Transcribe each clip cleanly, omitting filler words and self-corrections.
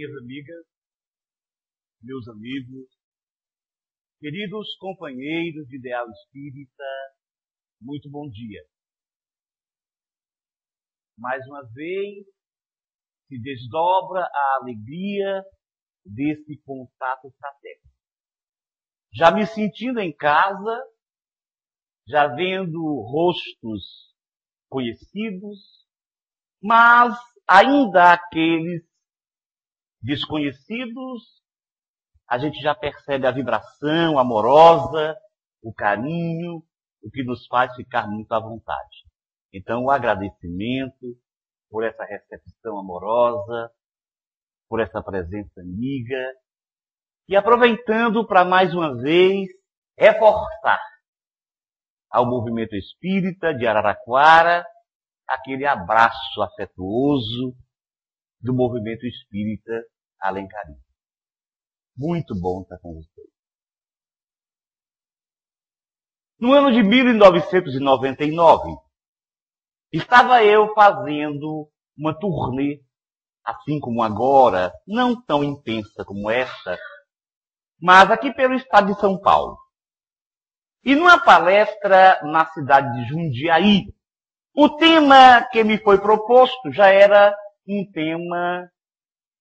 minhas amigas, meus amigos, queridos companheiros de Ideal Espírita, muito bom dia. Mais uma vez, se desdobra a alegria desse contato fraterno. Já me sentindo em casa, já vendo rostos conhecidos, mas ainda aqueles desconhecidos, a gente já percebe a vibração amorosa, o carinho, o que nos faz ficar muito à vontade. Então, o agradecimento por essa recepção amorosa, por essa presença amiga, e aproveitando para mais uma vez reforçar ao movimento espírita de Araraquara aquele abraço afetuoso do movimento espírita Alencarim. Muito bom estar com vocês. No ano de 1999, estava eu fazendo uma turnê, assim como agora, não tão intensa como esta, mas aqui pelo estado de São Paulo. E numa palestra na cidade de Jundiaí, o tema que me foi proposto já era um tema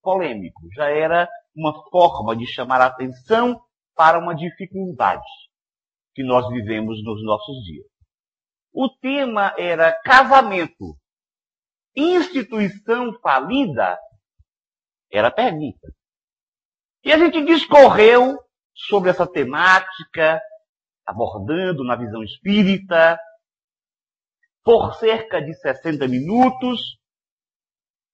polêmico, já era uma forma de chamar a atenção para uma dificuldade que nós vivemos nos nossos dias. O tema era casamento. Instituição falida? Era a pergunta. E a gente discorreu sobre essa temática, abordando na visão espírita, por cerca de 60 minutos,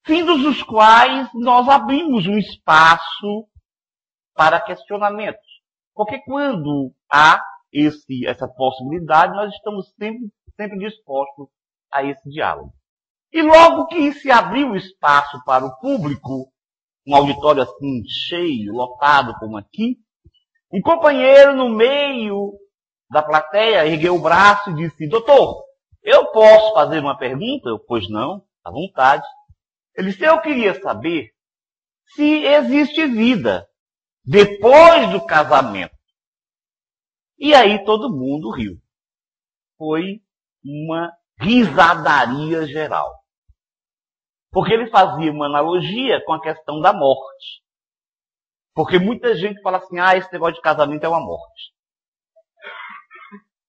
findos os quais nós abrimos um espaço para questionamentos. Porque quando há essa possibilidade, nós estamos sempre dispostos a esse diálogo. E logo que se abriu o espaço para o público, um auditório assim cheio, lotado como aqui, um companheiro no meio da plateia ergueu o braço e disse: doutor, eu posso fazer uma pergunta? Eu, pois não, à vontade. Ele disse: eu queria saber se existe vida depois do casamento. E aí todo mundo riu. Foi uma risadaria geral. Porque ele fazia uma analogia com a questão da morte. Porque muita gente fala assim: esse negócio de casamento é uma morte.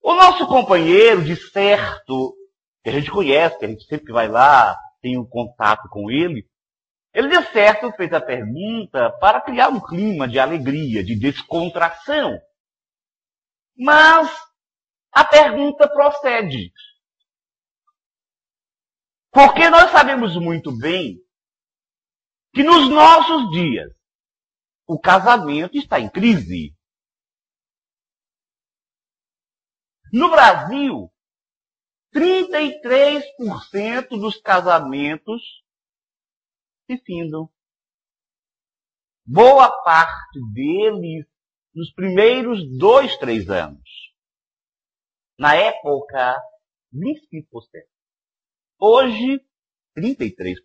O nosso companheiro, de certo, que a gente conhece, que a gente sempre vai lá, tem um contato com ele, ele de certo fez a pergunta para criar um clima de alegria, de descontração. Mas a pergunta procede. Porque nós sabemos muito bem que nos nossos dias o casamento está em crise. No Brasil, 33% dos casamentos se findam. Boa parte deles nos primeiros 2, 3 anos. Na época, 25%. Hoje, 33%.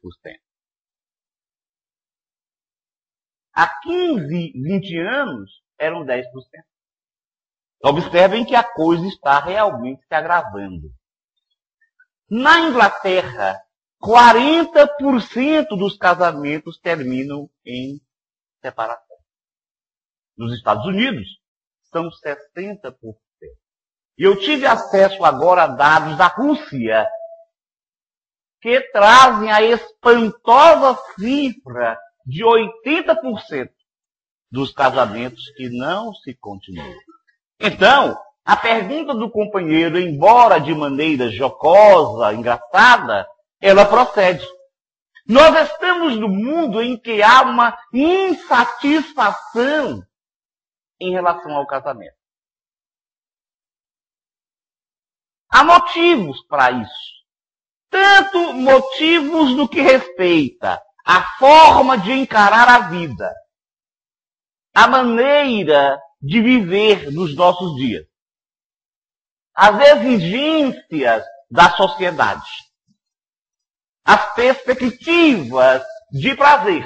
Há 15, 20 anos, eram 10%. Observem que a coisa está realmente se agravando. Na Inglaterra, 40% dos casamentos terminam em separação. Nos Estados Unidos, são 60%. E eu tive acesso agora a dados da Rússia, que trazem a espantosa cifra de 80% dos casamentos que não se continuam. Então, a pergunta do companheiro, embora de maneira jocosa, engraçada, ela procede. Nós estamos no mundo em que há uma insatisfação em relação ao casamento. Há motivos para isso. Tanto motivos no que respeita à forma de encarar a vida, a maneira de viver nos nossos dias, as exigências da sociedade, as perspectivas de prazer,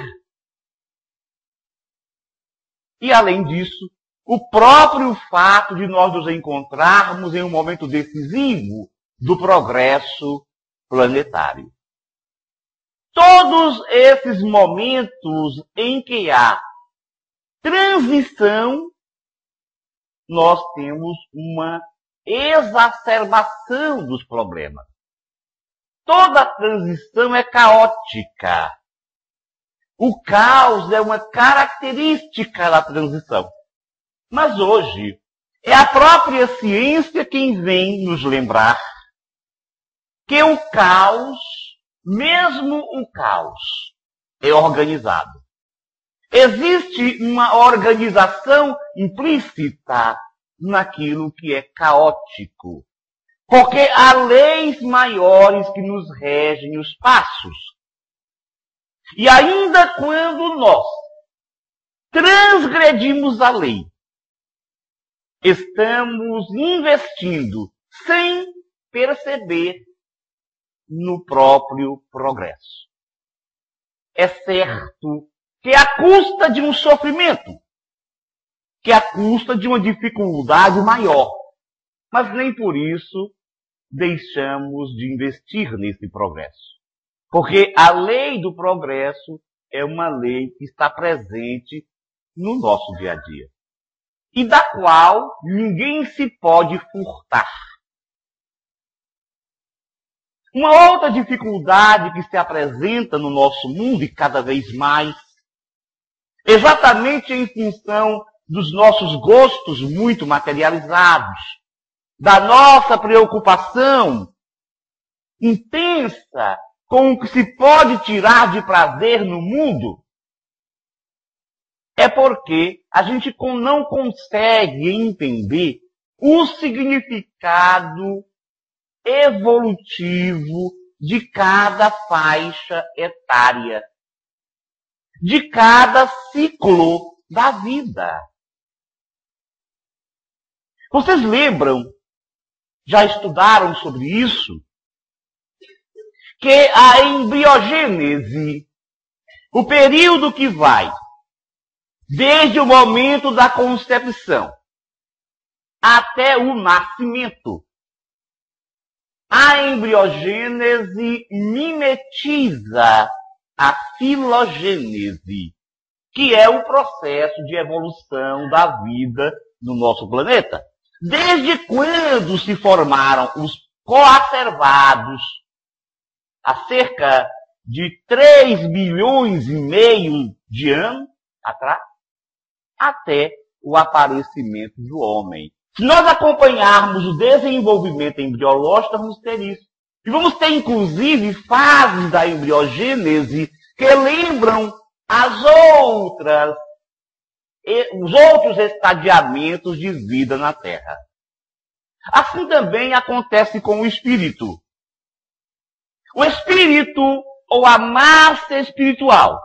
E, além disso, o próprio fato de nós nos encontrarmos em um momento decisivo do progresso planetário. Todos esses momentos em que há transição, nós temos uma exacerbação dos problemas. Toda transição é caótica. O caos é uma característica da transição. Mas hoje, é a própria ciência quem vem nos lembrar que o caos, mesmo o caos, é organizado. Existe uma organização implícita naquilo que é caótico. Porque há leis maiores que nos regem os passos. E ainda quando nós transgredimos a lei, estamos investindo sem perceber no próprio progresso. É certo que à custa de um sofrimento, que à custa de uma dificuldade maior, mas nem por isso deixamos de investir nesse progresso. Porque a lei do progresso é uma lei que está presente no nosso dia a dia. E da qual ninguém se pode furtar. Uma outra dificuldade que se apresenta no nosso mundo, e cada vez mais, exatamente em função dos nossos gostos muito materializados, da nossa preocupação intensa com o que se pode tirar de prazer no mundo, é porque a gente não consegue entender o significado evolutivo de cada faixa etária, de cada ciclo da vida. Vocês lembram, já estudaram sobre isso, que a embriogênese, o período que vai desde o momento da concepção até o nascimento, a embriogênese mimetiza a filogênese, que é o processo de evolução da vida no nosso planeta. Desde quando se formaram os coacervados, há cerca de 3,5 bilhões de anos atrás, até o aparecimento do homem. Se nós acompanharmos o desenvolvimento embriológico, vamos ter isso. E vamos ter, inclusive, fases da embriogênese que lembram os outros estadiamentos de vida na Terra. Assim também acontece com o espírito. O espírito, ou a massa espiritual,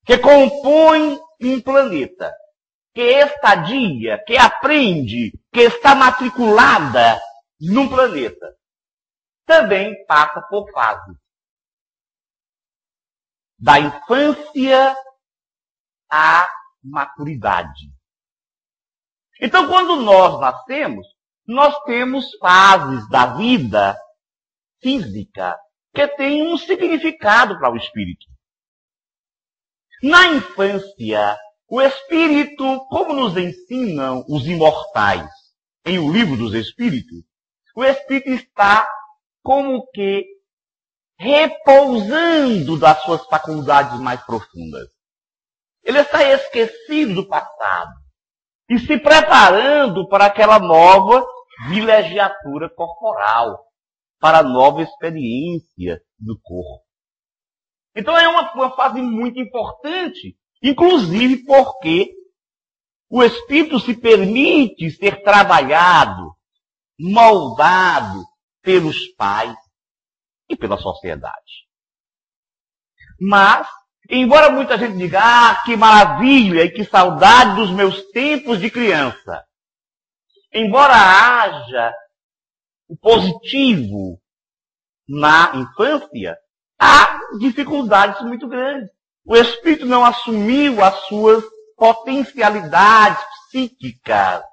que compõe um planeta, que estadia, que aprende, que está matriculada num planeta, também passa por fases. Da infância à maturidade. Então, quando nós nascemos, nós temos fases da vida física que têm um significado para o espírito. Na infância, o espírito, como nos ensinam os imortais em O Livro dos Espíritos, o espírito está como que repousando das suas faculdades mais profundas. Ele está esquecido do passado e se preparando para aquela nova vilegiatura corporal, para a nova experiência do corpo. Então é uma fase muito importante, inclusive porque o espírito se permite ser trabalhado, moldado pelos pais e pela sociedade. Mas, embora muita gente diga, que maravilha e que saudade dos meus tempos de criança, embora haja o positivo na infância, há dificuldades muito grandes. O espírito não assumiu as suas potencialidades psíquicas.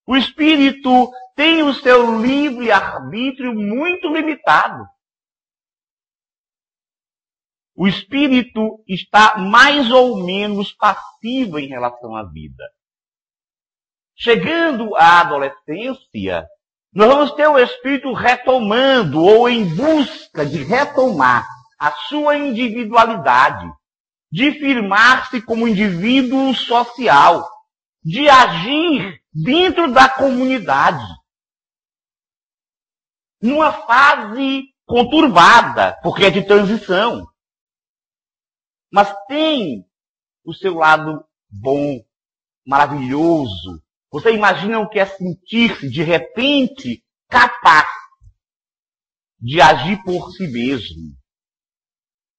O espírito tem o seu livre-arbítrio muito limitado. O espírito está mais ou menos passivo em relação à vida. Chegando à adolescência, nós vamos ter o espírito retomando ou em busca de retomar a sua individualidade, de firmar-se como indivíduo social, de agir dentro da comunidade. Numa fase conturbada, porque é de transição. Mas tem o seu lado bom, maravilhoso. Você imagina o que é sentir-se, de repente, capaz de agir por si mesmo.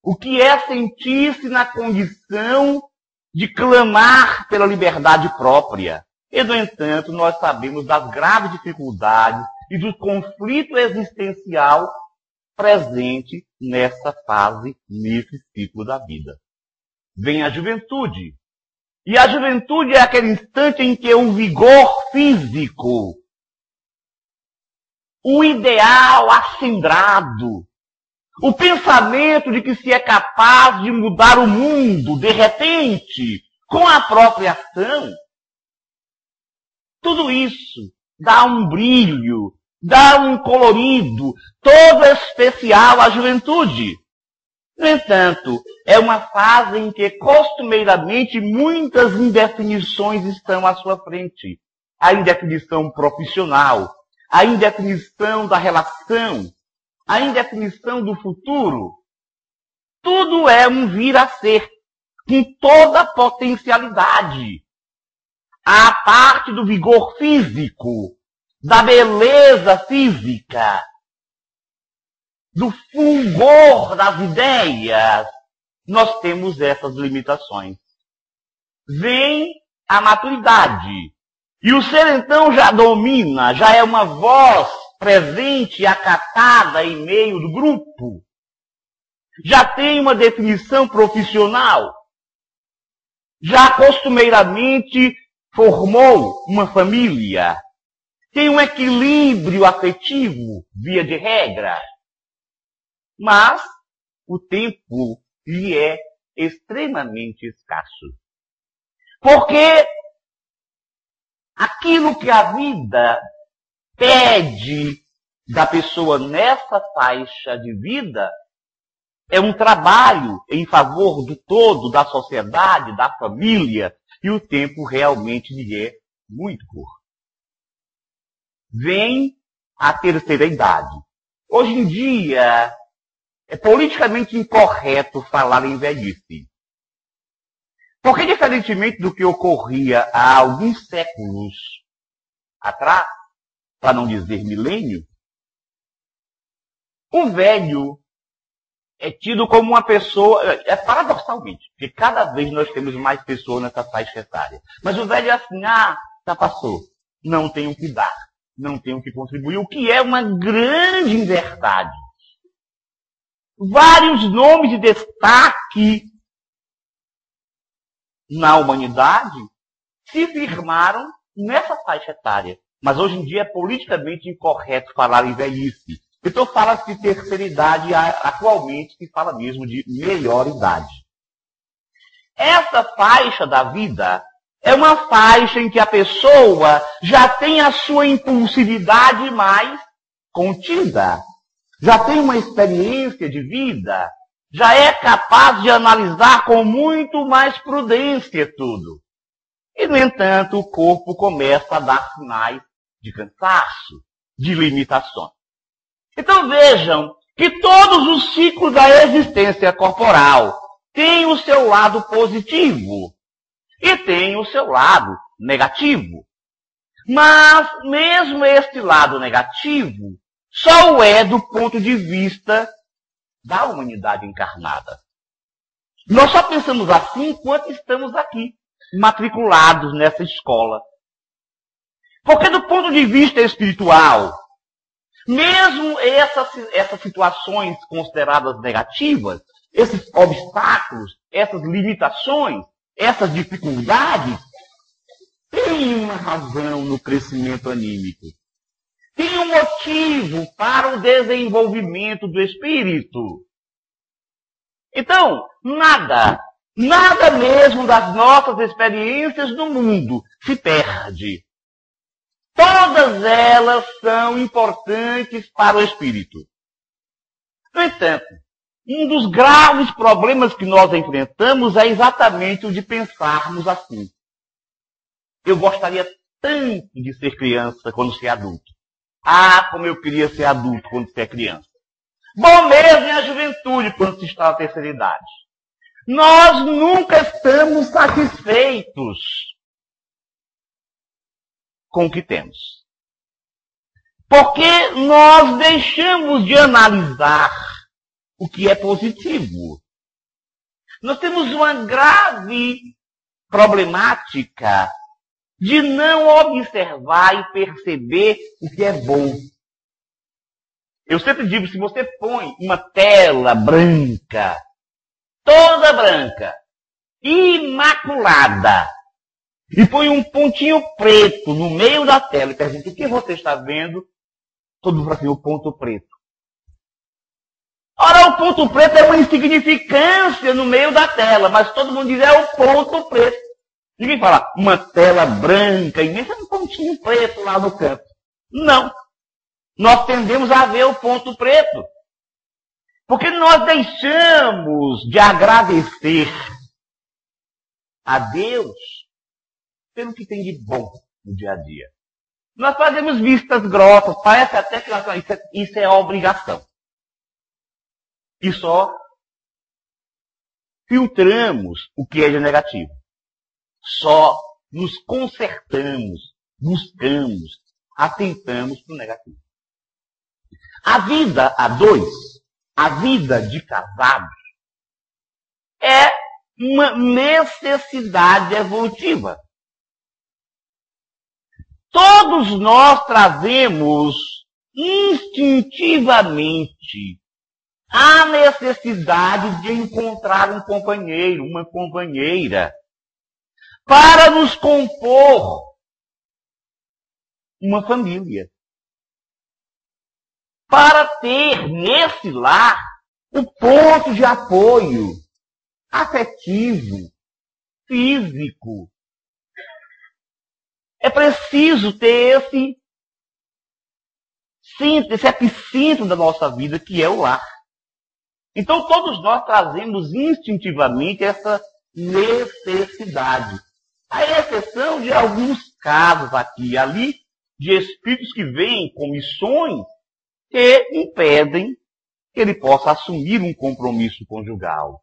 O que é sentir-se na condição de clamar pela liberdade própria. E, no entanto, nós sabemos das graves dificuldades e do conflito existencial presente nessa fase, nesse ciclo da vida. Vem a juventude. E a juventude é aquele instante em que o vigor físico, o ideal acendrado, o pensamento de que se é capaz de mudar o mundo, de repente, com a própria ação, tudo isso dá um brilho, dá um colorido todo especial à juventude. No entanto, é uma fase em que costumeiramente muitas indefinições estão à sua frente. A indefinição profissional, a indefinição da relação, a indefinição do futuro. Tudo é um vir a ser, com toda a potencialidade. A parte do vigor físico, da beleza física, do fulgor das ideias, nós temos essas limitações. Vem a maturidade. E o ser então já domina, já é uma voz presente e acatada em meio do grupo. Já tem uma definição profissional. Já costumeiramente formou uma família. Tem um equilíbrio afetivo, via de regra. Mas o tempo lhe é extremamente escasso. Porque aquilo que a vida pede da pessoa nessa faixa de vida é um trabalho em favor do todo, da sociedade, da família, e o tempo realmente lhe é muito curto. Vem a terceira idade. Hoje em dia, é politicamente incorreto falar em velhice. Porque, diferentemente do que ocorria há alguns séculos atrás, para não dizer milênio, o velho é tido como uma pessoa, paradoxalmente, porque cada vez nós temos mais pessoas nessa faixa etária. Mas o velho é assim, já passou, não tenho o que dar, não tenho o que contribuir, o que é uma grande inverdade. Vários nomes de destaque na humanidade se firmaram nessa faixa etária. Mas hoje em dia é politicamente incorreto falar em velhice. Então fala-se de terceira idade, atualmente se fala mesmo de melhor idade. Essa faixa da vida é uma faixa em que a pessoa já tem a sua impulsividade mais contida. Já tem uma experiência de vida, já é capaz de analisar com muito mais prudência tudo. E, no entanto, o corpo começa a dar sinais de cansaço, de limitações. Então vejam que todos os ciclos da existência corporal têm o seu lado positivo e têm o seu lado negativo. Mas, mesmo este lado negativo, só o é do ponto de vista da humanidade encarnada. Nós só pensamos assim enquanto estamos aqui, matriculados nessa escola. Porque do ponto de vista espiritual, mesmo essas situações consideradas negativas, esses obstáculos, essas limitações, essas dificuldades têm uma razão no crescimento anímico. Tem um motivo para o desenvolvimento do espírito. Então, nada mesmo das nossas experiências no mundo se perde. Todas elas são importantes para o espírito. No entanto, um dos graves problemas que nós enfrentamos é exatamente o de pensarmos assim. Eu gostaria tanto de ser criança quando ser adulto. Ah, como eu queria ser adulto quando ser criança. Bom mesmo é a juventude quando se está na terceira idade. Nós nunca estamos satisfeitos com o que temos. Porque nós deixamos de analisar o que é positivo. Nós temos uma grave problemática de não observar e perceber o que é bom. Eu sempre digo, se você põe uma tela branca, toda branca, imaculada, e põe um pontinho preto no meio da tela e pergunta o que você está vendo, todo mundo fala assim, o ponto preto. Ora, o ponto preto é uma insignificância no meio da tela, mas todo mundo diz é o ponto preto. Ninguém fala uma tela branca imensa, um pontinho preto lá no canto. Não. Nós tendemos a ver o ponto preto. Porque nós deixamos de agradecer a Deus pelo que tem de bom no dia a dia. Nós fazemos vistas grossas, parece até que isso é obrigação. E só filtramos o que é de negativo. Só nos consertamos, buscamos, atentamos para o negativo. A vida a dois, a vida de casados, é uma necessidade evolutiva. Todos nós trazemos instintivamente a necessidade de encontrar um companheiro, uma companheira, para nos compor uma família. Para ter nesse lar o ponto de apoio afetivo, físico. É preciso ter esse epicentro da nossa vida, que é o lar. Então todos nós trazemos instintivamente essa necessidade. A exceção de alguns casos aqui e ali, de espíritos que vêm com missões que impedem que ele possa assumir um compromisso conjugal.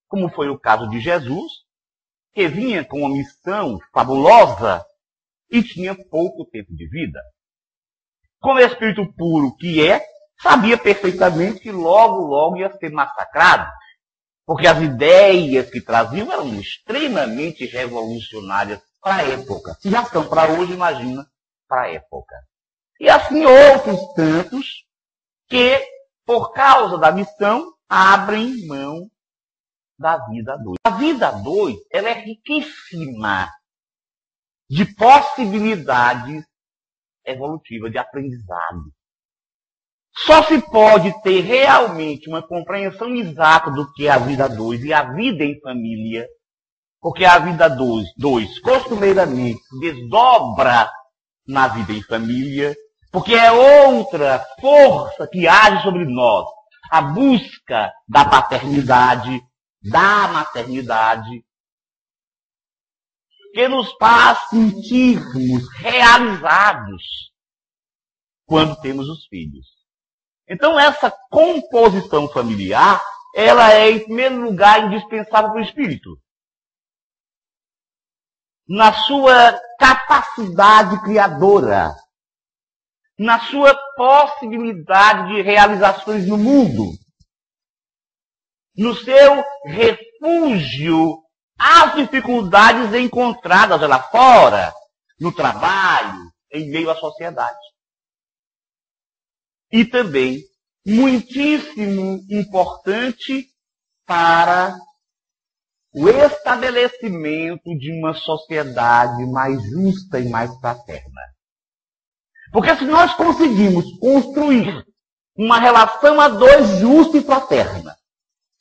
Como foi o caso de Jesus, que vinha com uma missão fabulosa e tinha pouco tempo de vida. Como espírito puro que é, sabia perfeitamente que logo ia ser massacrado, porque as ideias que traziam eram extremamente revolucionárias para a época. Se já são para hoje, imagina para a época. E assim outros tantos que, por causa da missão, abrem mão da vida a dois. A vida a dois, ela é riquíssima de possibilidades evolutivas, de aprendizado. Só se pode ter realmente uma compreensão exata do que é a vida a dois e a vida em família, porque a vida a dois costumeiramente se desdobra na vida em família, porque é outra força que age sobre nós, a busca da paternidade, da maternidade, que nos faz sentirmos realizados quando temos os filhos. Então essa composição familiar, ela é em primeiro lugar indispensável para o espírito. Na sua capacidade criadora, na sua possibilidade de realizações no mundo, no seu refúgio às dificuldades encontradas lá fora, no trabalho, em meio à sociedade. E também, muitíssimo importante para o estabelecimento de uma sociedade mais justa e mais fraterna. Porque se nós conseguimos construir uma relação a dois justa e fraterna,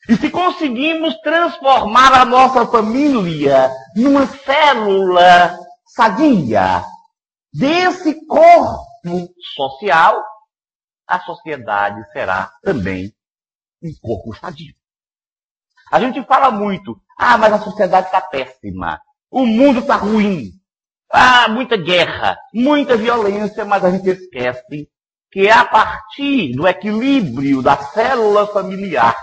e se conseguimos transformar a nossa família numa célula sadia desse corpo social, a sociedade será também um corpo sadio. A gente fala muito, mas a sociedade está péssima, o mundo está ruim, muita guerra, muita violência, mas a gente esquece que é a partir do equilíbrio da célula familiar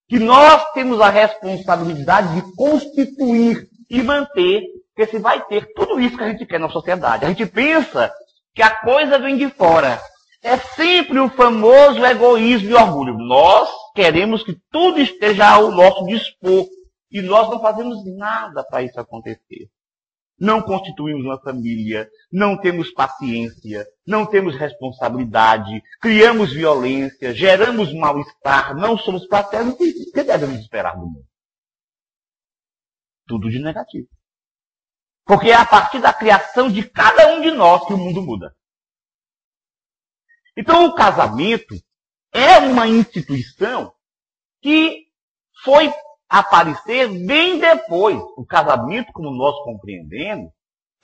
que nós temos a responsabilidade de constituir e manter, que se vai ter tudo isso que a gente quer na sociedade. A gente pensa que a coisa vem de fora. É sempre o famoso egoísmo e orgulho. Nós queremos que tudo esteja ao nosso dispor e nós não fazemos nada para isso acontecer. Não constituímos uma família, não temos paciência, não temos responsabilidade, criamos violência, geramos mal-estar, não somos fraternos. O que devemos esperar do mundo? Tudo de negativo. Porque é a partir da criação de cada um de nós que o mundo muda. Então o casamento é uma instituição que foi aparecer bem depois. O casamento, como nós compreendemos,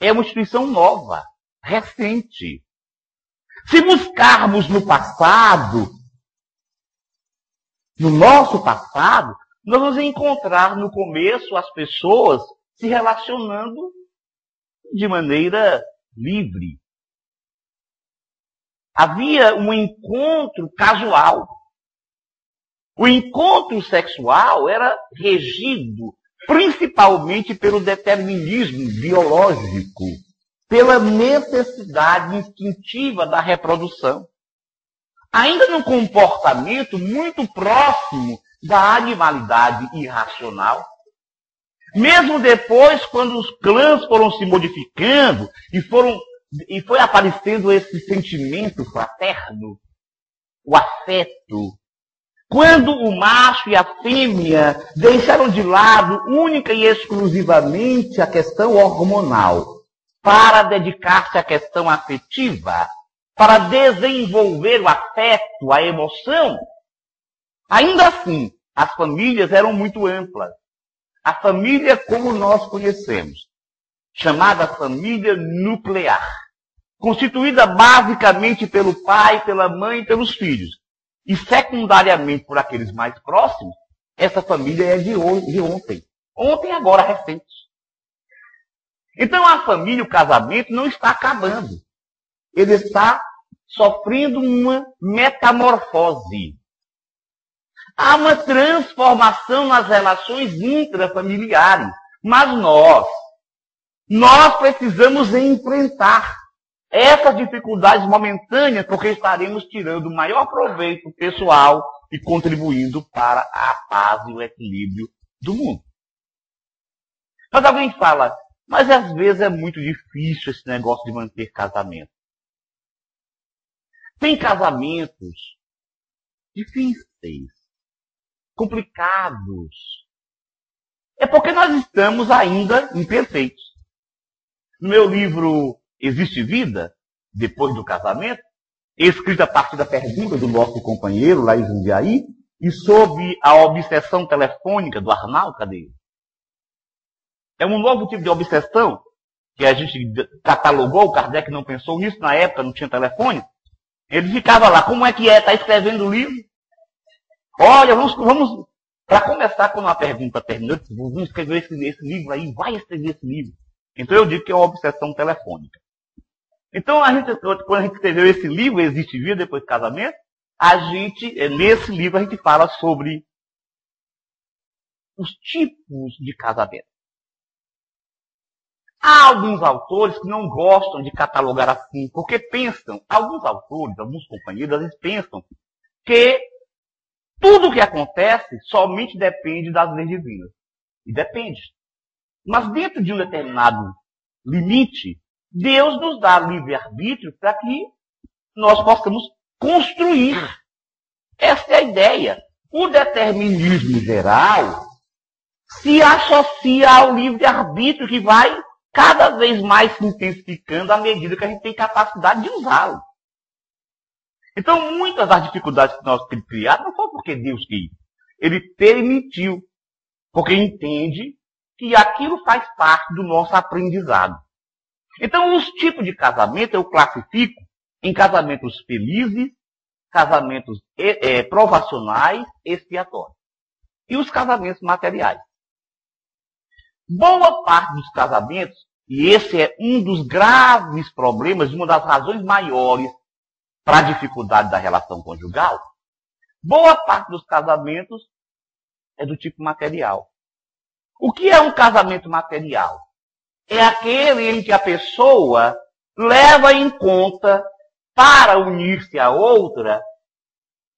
é uma instituição nova, recente. Se buscarmos no passado, no nosso passado, nós vamos encontrar no começo as pessoas se relacionando de maneira livre. Havia um encontro casual. O encontro sexual era regido principalmente pelo determinismo biológico, pela necessidade instintiva da reprodução. Ainda num comportamento muito próximo da animalidade irracional. Mesmo depois, quando os clãs foram se modificando e foi aparecendo esse sentimento fraterno, o afeto, quando o macho e a fêmea deixaram de lado única e exclusivamente a questão hormonal para dedicar-se à questão afetiva, para desenvolver o afeto, a emoção, ainda assim, as famílias eram muito amplas. A família como nós conhecemos, chamada família nuclear, constituída basicamente pelo pai, pela mãe e pelos filhos, e secundariamente por aqueles mais próximos, essa família é de ontem. Ontem, agora, recente. Então a família, o casamento, não está acabando. Ele está sofrendo uma metamorfose. Há uma transformação nas relações intrafamiliares. Mas nós precisamos enfrentar essas dificuldades momentâneas, porque estaremos tirando o maior proveito pessoal e contribuindo para a paz e o equilíbrio do mundo. Mas alguém fala, mas às vezes é muito difícil esse negócio de manter casamento. Tem casamentos difíceis, complicados. É porque nós estamos ainda imperfeitos. No meu livro Existe Vida, depois do casamento, escrito a partir da pergunta do nosso companheiro lá em Jundiaí, e sobre a obsessão telefônica do Arnaldo, cadê ele? É um novo tipo de obsessão que a gente catalogou, o Kardec não pensou nisso, na época não tinha telefone. Ele ficava lá, como é que é? Está escrevendo o livro? Olha, vamos para começar, quando a pergunta terminou, vamos escrever esse livro aí, vai escrever esse livro. Então eu digo que é uma obsessão telefônica. Então, quando a gente escreveu esse livro, Existe Vida Depois do Casamento, nesse livro a gente fala sobre os tipos de casamento. Há alguns autores que não gostam de catalogar assim, porque pensam, alguns autores, alguns companheiros, às vezes pensam que tudo o que acontece somente depende das leis divinas. E depende. Mas dentro de um determinado limite, Deus nos dá livre-arbítrio para que nós possamos construir. Essa é a ideia. O determinismo geral se associa ao livre-arbítrio que vai cada vez mais se intensificando à medida que a gente tem capacidade de usá-lo. Então, muitas das dificuldades que nós temos criado não foi porque Deus quis. Ele permitiu, porque entende que aquilo faz parte do nosso aprendizado. Então, os tipos de casamento eu classifico em casamentos felizes, casamentos provacionais, expiatórios. E os casamentos materiais. Boa parte dos casamentos, e esse é um dos graves problemas, uma das razões maiores para a dificuldade da relação conjugal, boa parte dos casamentos é do tipo material. O que é um casamento material? É aquele em que a pessoa leva em conta, para unir-se a outra,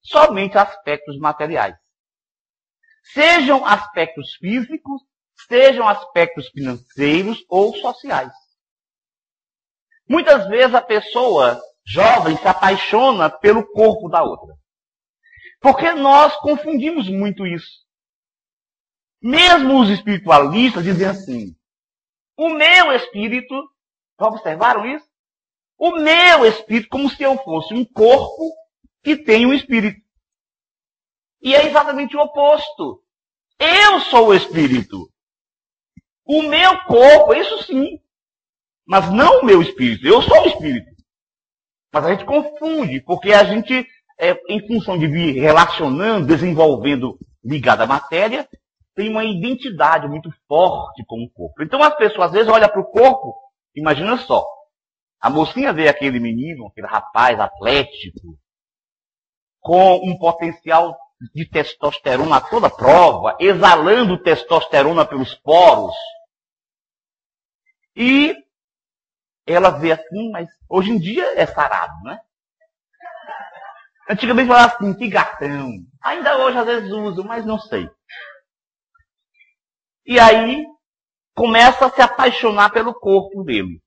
somente aspectos materiais. Sejam aspectos físicos, sejam aspectos financeiros ou sociais. Muitas vezes a pessoa jovem se apaixona pelo corpo da outra. Porque nós confundimos muito isso. Mesmo os espiritualistas dizem assim, o meu espírito, já observaram isso? O meu espírito, como se eu fosse um corpo que tem um espírito. E é exatamente o oposto. Eu sou o espírito. O meu corpo, isso sim. Mas não o meu espírito. Eu sou o espírito. Mas a gente confunde, porque a gente, em função de vir relacionando, desenvolvendo ligado à matéria, tem uma identidade muito forte com o corpo. Então as pessoas às vezes olham para o corpo, imagina só. A mocinha vê aquele menino, aquele rapaz atlético, com um potencial de testosterona a toda prova, exalando testosterona pelos poros. E ela vê assim, mas hoje em dia é sarado, né? Antigamente falava assim, que gatão. Ainda hoje às vezes uso, mas não sei. E aí começa a se apaixonar pelo corpo dele.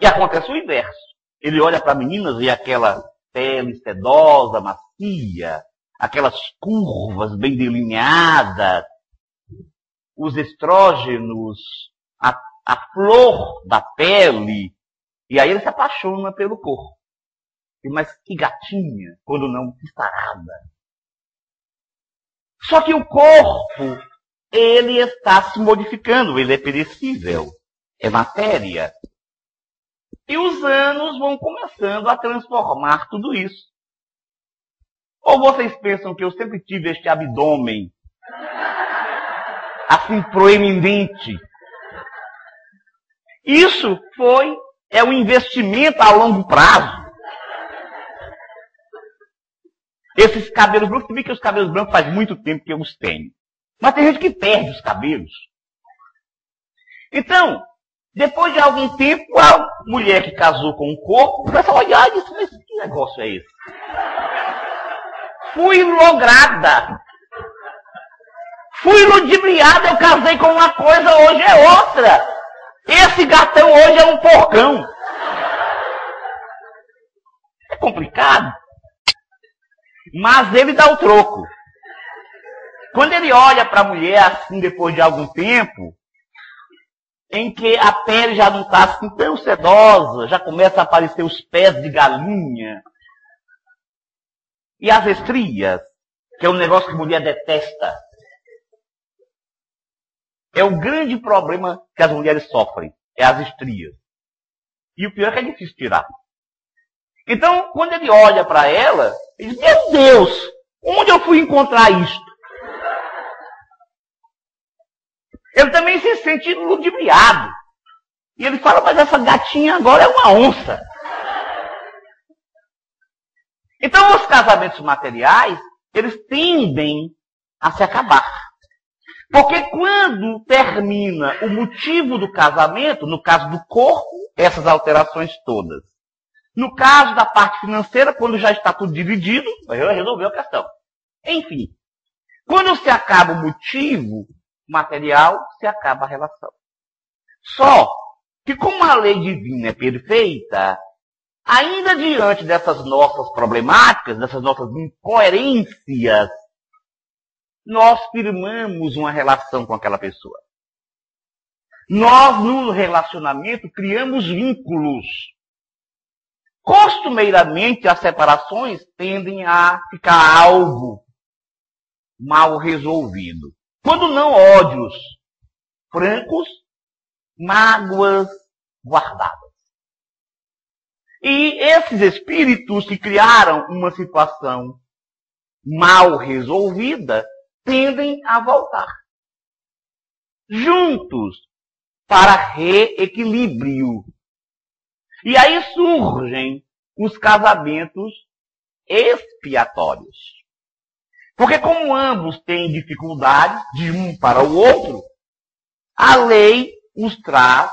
E acontece o inverso. Ele olha para meninas e aquela pele sedosa, macia, aquelas curvas bem delineadas, os estrógenos, a flor da pele, e aí ele se apaixona pelo corpo. Mas que gatinha, quando não, que sarada. Só que o corpo, ele está se modificando, ele é perecível, é matéria. E os anos vão começando a transformar tudo isso. Ou vocês pensam que eu sempre tive este abdômen assim proeminente? Isso é um investimento a longo prazo. Esses cabelos brancos, você vê que os cabelos brancos faz muito tempo que eu os tenho. Mas tem gente que perde os cabelos. Então, depois de algum tempo, a mulher que casou com o corpo começa a olhar e diz, mas que negócio é esse? Fui lograda. Fui ludibriada, eu casei com uma coisa, hoje é outra. Esse gatão hoje é um porcão. É complicado. Mas ele dá o troco. Quando ele olha para a mulher assim, depois de algum tempo, em que a pele já não está assim tão sedosa, já começa a aparecer os pés de galinha, e as estrias, que é um negócio que a mulher detesta. É o grande problema que as mulheres sofrem, é as estrias. E o pior é que é difícil tirar. Então, quando ele olha para ela, ele diz, meu Deus, onde eu fui encontrar isto? Ele também se sente ludibriado. E ele fala, mas essa gatinha agora é uma onça. Então, os casamentos materiais, eles tendem a se acabar. Porque quando termina o motivo do casamento, no caso do corpo, essas alterações todas. No caso da parte financeira, quando já está tudo dividido, resolveu a questão. Enfim, quando se acaba o motivo material, se acaba a relação. Só que como a lei divina é perfeita, ainda diante dessas nossas problemáticas, dessas nossas incoerências, nós firmamos uma relação com aquela pessoa. Nós, no relacionamento, criamos vínculos. Costumeiramente, as separações tendem a ficar algo mal resolvido. Quando não ódios francos, mágoas guardadas. E esses espíritos que criaram uma situação mal resolvida tendem a voltar juntos para reequilíbrio. E aí surgem os casamentos expiatórios. Porque como ambos têm dificuldades de um para o outro, a lei os traz,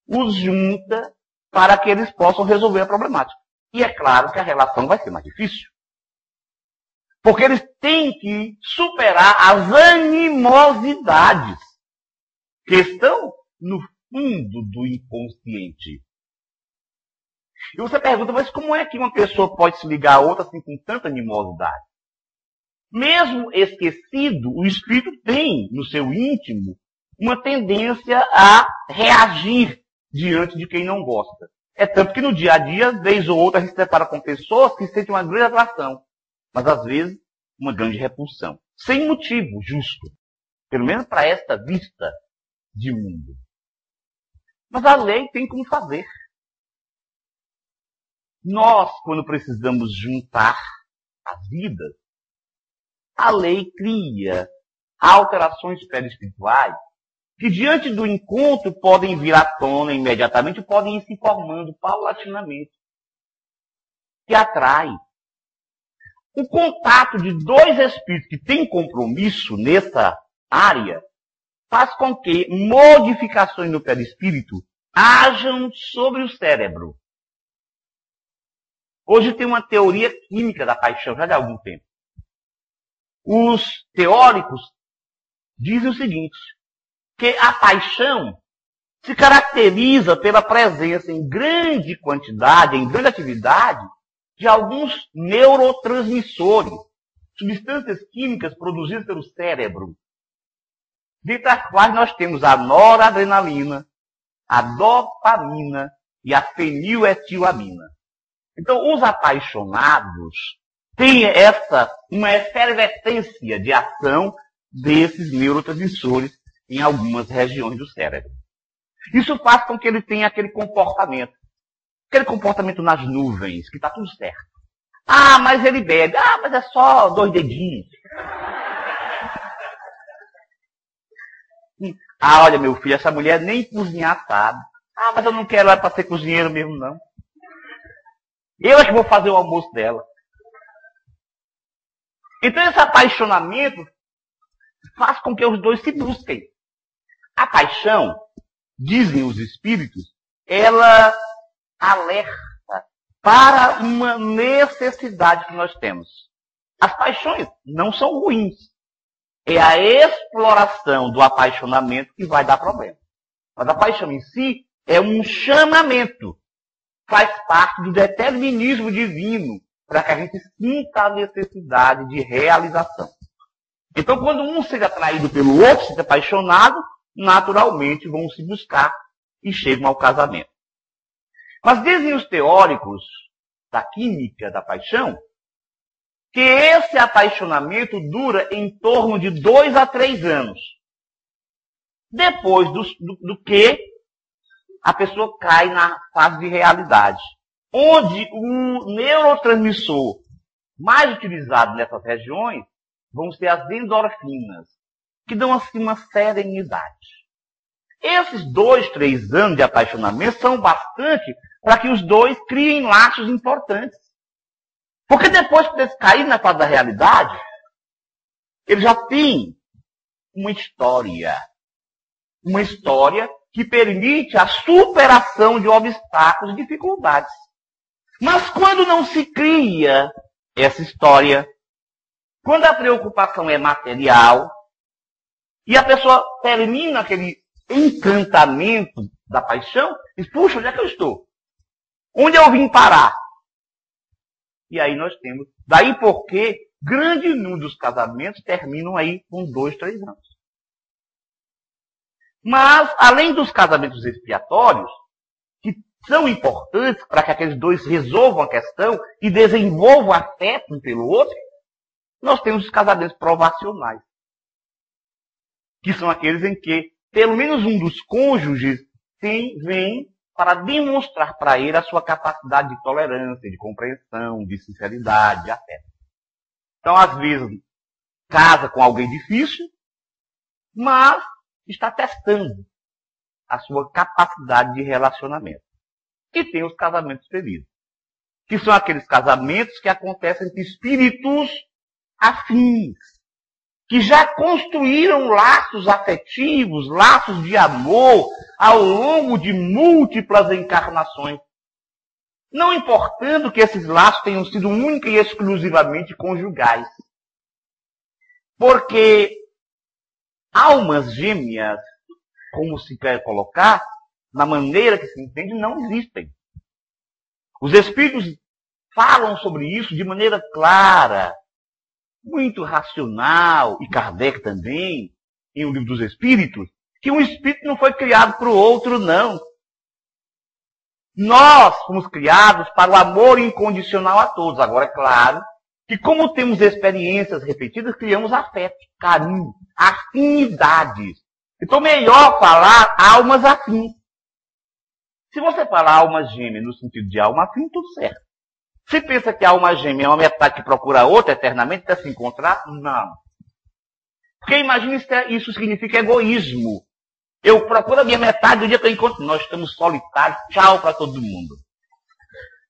os junta para que eles possam resolver a problemática. E é claro que a relação vai ser mais difícil. Porque eles têm que superar as animosidades que estão no fundo do inconsciente. E você pergunta, mas como é que uma pessoa pode se ligar a outra assim com tanta animosidade? Mesmo esquecido, o espírito tem no seu íntimo uma tendência a reagir diante de quem não gosta. É tanto que no dia a dia, vez ou outra, a gente se depara com pessoas que sentem uma grande atração, mas às vezes uma grande repulsão. Sem motivo justo. Pelo menos para esta vista de mundo. Mas a lei tem como fazer. Nós, quando precisamos juntar as vidas, a lei cria alterações perispirituais que diante do encontro podem vir à tona imediatamente, podem ir se formando paulatinamente. Que atrai. O contato de dois espíritos que têm compromisso nessa área faz com que modificações no perispírito hajam sobre o cérebro. Hoje tem uma teoria química da paixão, já de algum tempo. Os teóricos dizem o seguinte, que a paixão se caracteriza pela presença em grande quantidade, em grande atividade, de alguns neurotransmissores, substâncias químicas produzidas pelo cérebro, dentre as quais nós temos a noradrenalina, a dopamina e a feniletilamina. Então, os apaixonados têm uma efervescência de ação desses neurotransmissores em algumas regiões do cérebro. Isso faz com que ele tenha aquele comportamento nas nuvens, que está tudo certo. Ah, mas ele bebe. Ah, mas é só 2 dedinhos. Ah, olha, meu filho, essa mulher nem cozinhar sabe. Ah, mas eu não quero ela para ser cozinheiro mesmo, não. Eu é que vou fazer o almoço dela. Então esse apaixonamento faz com que os dois se busquem. A paixão, dizem os espíritos, ela alerta para uma necessidade que nós temos. As paixões não são ruins. É a exploração do apaixonamento que vai dar problema. Mas a paixão em si é um chamamento. Faz parte do determinismo divino para que a gente sinta a necessidade de realização. Então, quando um seja atraído pelo outro, seja apaixonado, naturalmente vão se buscar e chegam ao casamento. Mas dizem os teóricos da química da paixão que esse apaixonamento dura em torno de 2 a 3 anos. Depois do que a pessoa cai na fase de realidade, onde o neurotransmissor mais utilizado nessas regiões vão ser as endorfinas, que dão assim uma serenidade. Esses 2, 3 anos de apaixonamento são bastante para que os dois criem laços importantes. Porque depois que eles caírem na fase da realidade, eles já têm uma história que permite a superação de obstáculos e dificuldades. Mas quando não se cria essa história, quando a preocupação é material, e a pessoa termina aquele encantamento da paixão, diz, puxa, onde é que eu estou? Onde eu vim parar? E aí nós temos. Daí porque grande número dos casamentos terminam aí com 2, 3 anos. Mas, além dos casamentos expiatórios, que são importantes para que aqueles dois resolvam a questão e desenvolvam afeto um pelo outro, nós temos os casamentos provacionais, que são aqueles em que pelo menos um dos cônjuges vem para demonstrar para ele a sua capacidade de tolerância, de compreensão, de sinceridade, de afeto. Então, às vezes, casa com alguém difícil, mas está testando a sua capacidade de relacionamento. E tem os casamentos felizes, que são aqueles casamentos que acontecem entre espíritos afins, que já construíram laços afetivos, laços de amor, ao longo de múltiplas encarnações. Não importando que esses laços tenham sido única e exclusivamente conjugais. Porque almas gêmeas, como se quer colocar, na maneira que se entende, não existem. Os espíritos falam sobre isso de maneira clara, muito racional, e Kardec também, em O Livro dos Espíritos, que um espírito não foi criado para o outro, não. Nós fomos criados para o amor incondicional a todos. Agora, é claro que como temos experiências repetidas, criamos afeto, carinho, afinidades. Então, melhor falar almas afins. Se você falar alma gêmea no sentido de alma afim, tudo certo. Se pensa que a alma gêmea é uma metade que procura a outra eternamente até se encontrar, não. Porque imagina isso significa egoísmo. Eu procuro a minha metade do dia que eu encontro. Nós estamos solitários, tchau para todo mundo.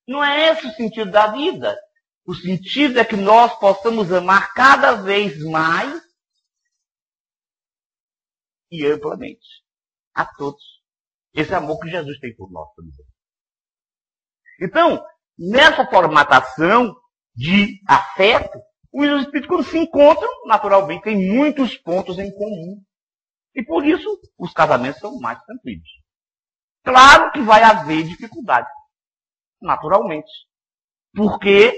Não é esse o sentido da vida. O sentido é que nós possamos amar cada vez mais e amplamente a todos. Esse amor que Jesus tem por nós, por exemplo. Então, nessa formatação de afeto, os espíritos, quando se encontram, naturalmente, têm muitos pontos em comum. E por isso, os casamentos são mais tranquilos. Claro que vai haver dificuldade, naturalmente. Porque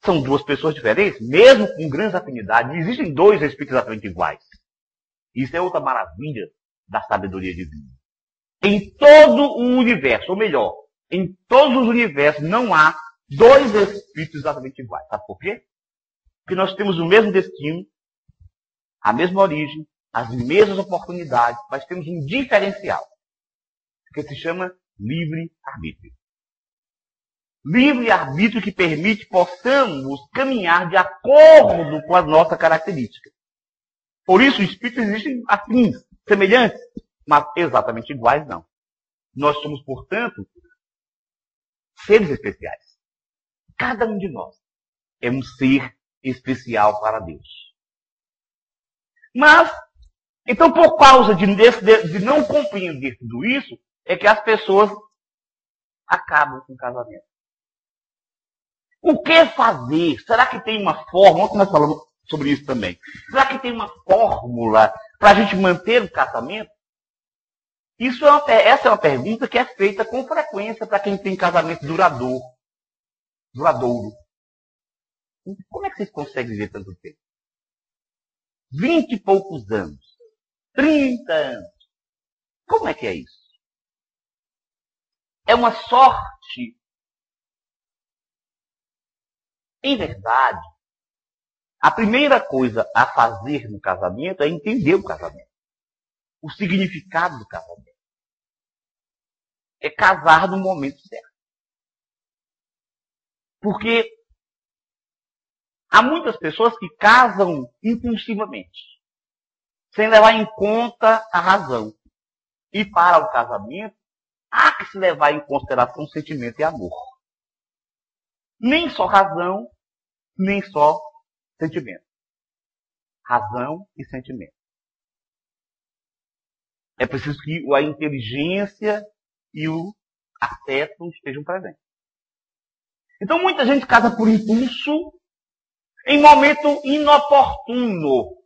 são duas pessoas diferentes, mesmo com grandes afinidades. Existem dois espíritos exatamente iguais. Isso é outra maravilha da sabedoria divina. Em todo o universo, ou melhor, em todos os universos não há dois espíritos exatamente iguais. Sabe por quê? Porque nós temos o mesmo destino, a mesma origem, as mesmas oportunidades, mas temos um diferencial, que se chama livre-arbítrio. Livre-arbítrio que permite que possamos caminhar de acordo com a nossa característica. Por isso, os espíritos existem afins, semelhantes, mas exatamente iguais não. Nós somos, portanto, seres especiais. Cada um de nós é um ser especial para Deus. Mas, então, por causa de não compreender tudo isso, é que as pessoas acabam com o casamento. O que fazer? Será que tem uma fórmula? Ontem nós falamos sobre isso também. Será que tem uma fórmula para a gente manter o casamento? Essa é uma pergunta que é feita com frequência para quem tem casamento duradouro. Como é que vocês conseguem viver tanto tempo? 20 e poucos anos. 30 anos. Como é que é isso? É uma sorte. Em verdade, a primeira coisa a fazer no casamento é entender o casamento. O significado do casamento. É casar no momento certo. Porque há muitas pessoas que casam impulsivamente, sem levar em conta a razão. E para o casamento, há que se levar em consideração sentimento e amor. Nem só razão, nem só sentimento. Razão e sentimento. É preciso que a inteligência e o afeto estejam presentes. Então muita gente casa por impulso, em momento inoportuno.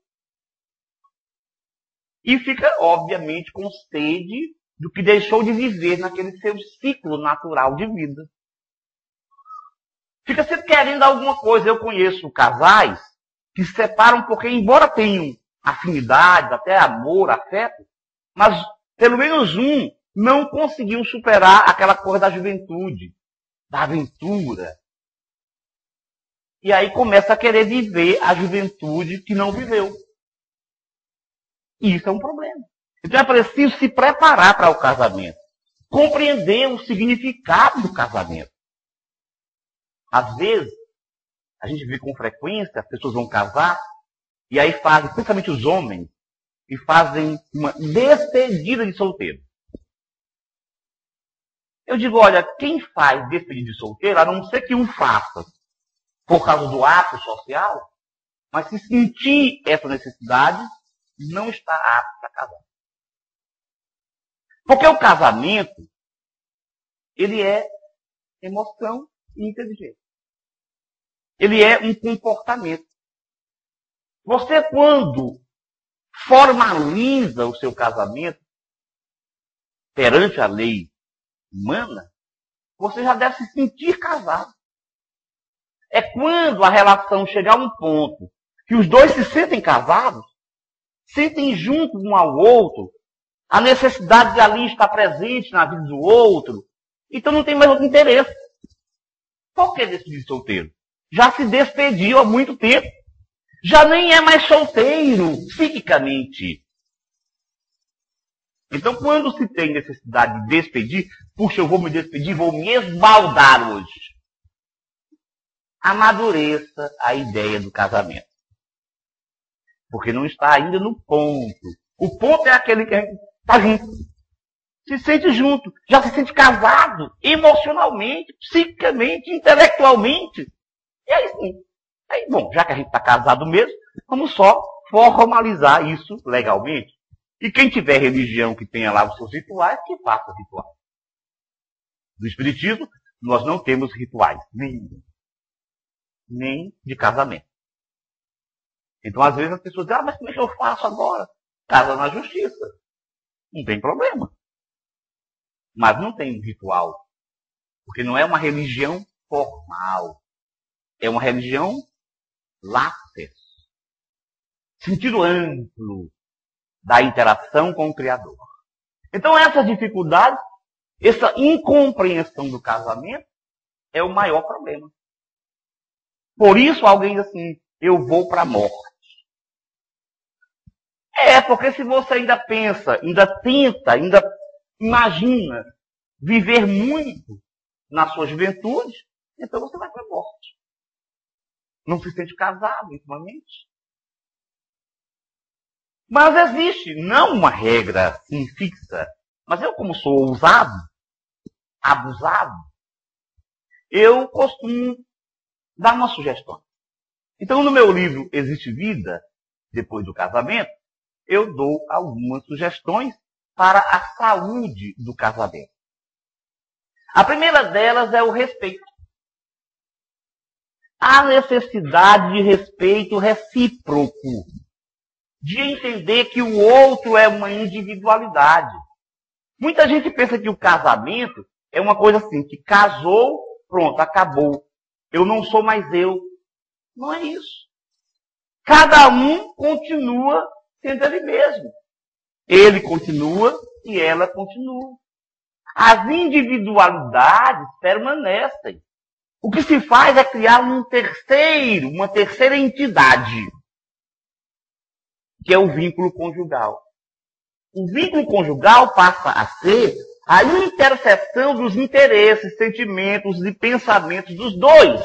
E fica, obviamente, com sede do que deixou de viver naquele seu ciclo natural de vida. Fica sempre querendo alguma coisa. Eu conheço casais que se separam porque, embora tenham afinidades, até amor, afeto, mas pelo menos um não conseguiu superar aquela coisa da juventude, da aventura. E aí começa a querer viver a juventude que não viveu. E isso é um problema. Então é preciso se preparar para o casamento. Compreender o significado do casamento. Às vezes, a gente vê com frequência, as pessoas vão casar, e aí fazem, principalmente os homens, e fazem uma despedida de solteiro. Eu digo, olha, quem faz despedida de solteiro, a não ser que um faça por causa do ato social, mas se sentir essa necessidade, não está apto para casar. Porque o casamento, ele é emoção e inteligência. Ele é um comportamento. Você, quando formaliza o seu casamento perante a lei humana, você já deve se sentir casado. É quando a relação chegar a um ponto que os dois se sentem casados, sentem junto um ao outro, a necessidade de ali estar presente na vida do outro, então não tem mais outro interesse. Por que decidir solteiro? Já se despediu há muito tempo. Já nem é mais solteiro, psiquicamente. Então, quando se tem necessidade de despedir, puxa, eu vou me despedir, vou me esbaldar hoje. Amadureça a ideia do casamento. Porque não está ainda no ponto. O ponto é aquele que a gente está junto. Se sente junto. Já se sente casado. Emocionalmente, psiquicamente, intelectualmente. E aí sim. Aí, bom, já que a gente está casado mesmo, vamos só formalizar isso legalmente. E quem tiver religião que tenha lá os seus rituais, que faça rituais. Do Espiritismo, nós não temos rituais. Nem de casamento. Então, às vezes, as pessoas dizem, mas como é que eu faço agora? Casa na justiça. Não tem problema. Mas não tem ritual. Porque não é uma religião formal. É uma religião látex. Sentido amplo da interação com o Criador. Então, essa dificuldade, essa incompreensão do casamento, é o maior problema. Por isso, alguém diz assim, eu vou para a morte. Porque se você ainda pensa, ainda tenta, ainda imagina viver muito na sua juventude, então você vai para a morte. Não se sente casado, intimamente. Mas existe, não uma regra assim fixa, mas eu, como sou ousado, abusado, eu costumo dar uma sugestão. Então, no meu livro Existe Vida Depois do Casamento, eu dou algumas sugestões para a saúde do casamento. A primeira delas é o respeito. A necessidade de respeito recíproco, de entender que o outro é uma individualidade. Muita gente pensa que o casamento é uma coisa assim, que casou, pronto, acabou. Eu não sou mais eu. Não é isso. Cada um continua sendo ele mesmo. Ele continua e ela continua. As individualidades permanecem. O que se faz é criar uma terceira entidade, que é o vínculo conjugal. O vínculo conjugal passa a ser a interseção dos interesses, sentimentos e pensamentos dos dois.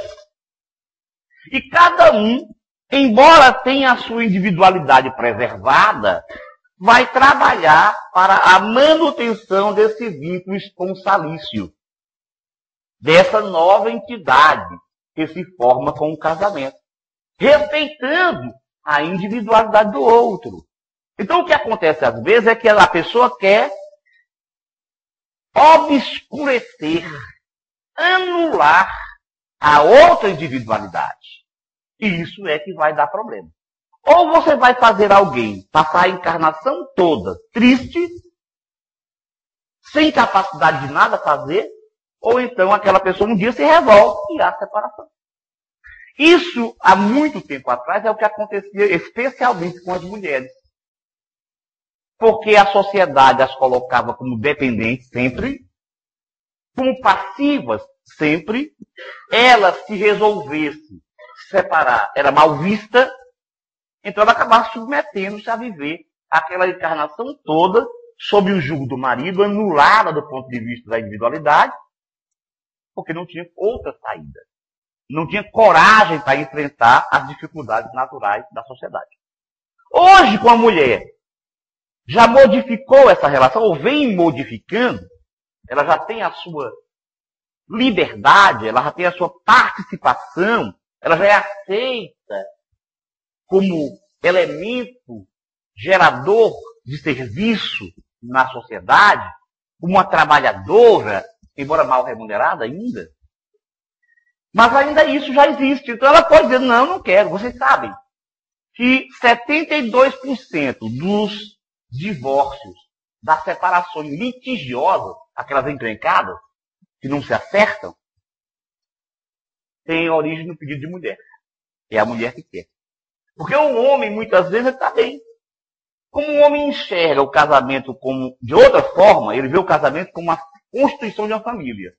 E cada um, embora tenha a sua individualidade preservada, vai trabalhar para a manutenção desse vínculo esponsalício, dessa nova entidade que se forma com o casamento, respeitando a individualidade do outro. Então, o que acontece às vezes é que a pessoa quer obscurecer, anular a outra individualidade. E isso é que vai dar problema. Ou você vai fazer alguém passar a encarnação toda triste, sem capacidade de nada fazer, ou então aquela pessoa um dia se revolta e há separação. Isso, há muito tempo atrás, é o que acontecia especialmente com as mulheres. Porque a sociedade as colocava como dependentes sempre, como passivas sempre. Ela, se resolvesse se separar, era mal vista, então ela acabava submetendo-se a viver aquela encarnação toda sob o jugo do marido, anulada do ponto de vista da individualidade, porque não tinha outra saída. Não tinha coragem para enfrentar as dificuldades naturais da sociedade. Hoje, com a mulher, já modificou essa relação, ou vem modificando, ela já tem a sua liberdade, ela já tem a sua participação, ela já é aceita como elemento gerador de serviço na sociedade, como uma trabalhadora, embora mal remunerada ainda. Mas ainda isso já existe. Então ela pode dizer, não quero. Vocês sabem que 72% dos divórcios, das separações litigiosas, aquelas encrencadas, que não se acertam, tem origem no pedido de mulher. É a mulher que quer. Porque o homem, muitas vezes, está bem. Como o homem enxerga o casamento como de outra forma, ele vê o casamento como uma constituição de uma família.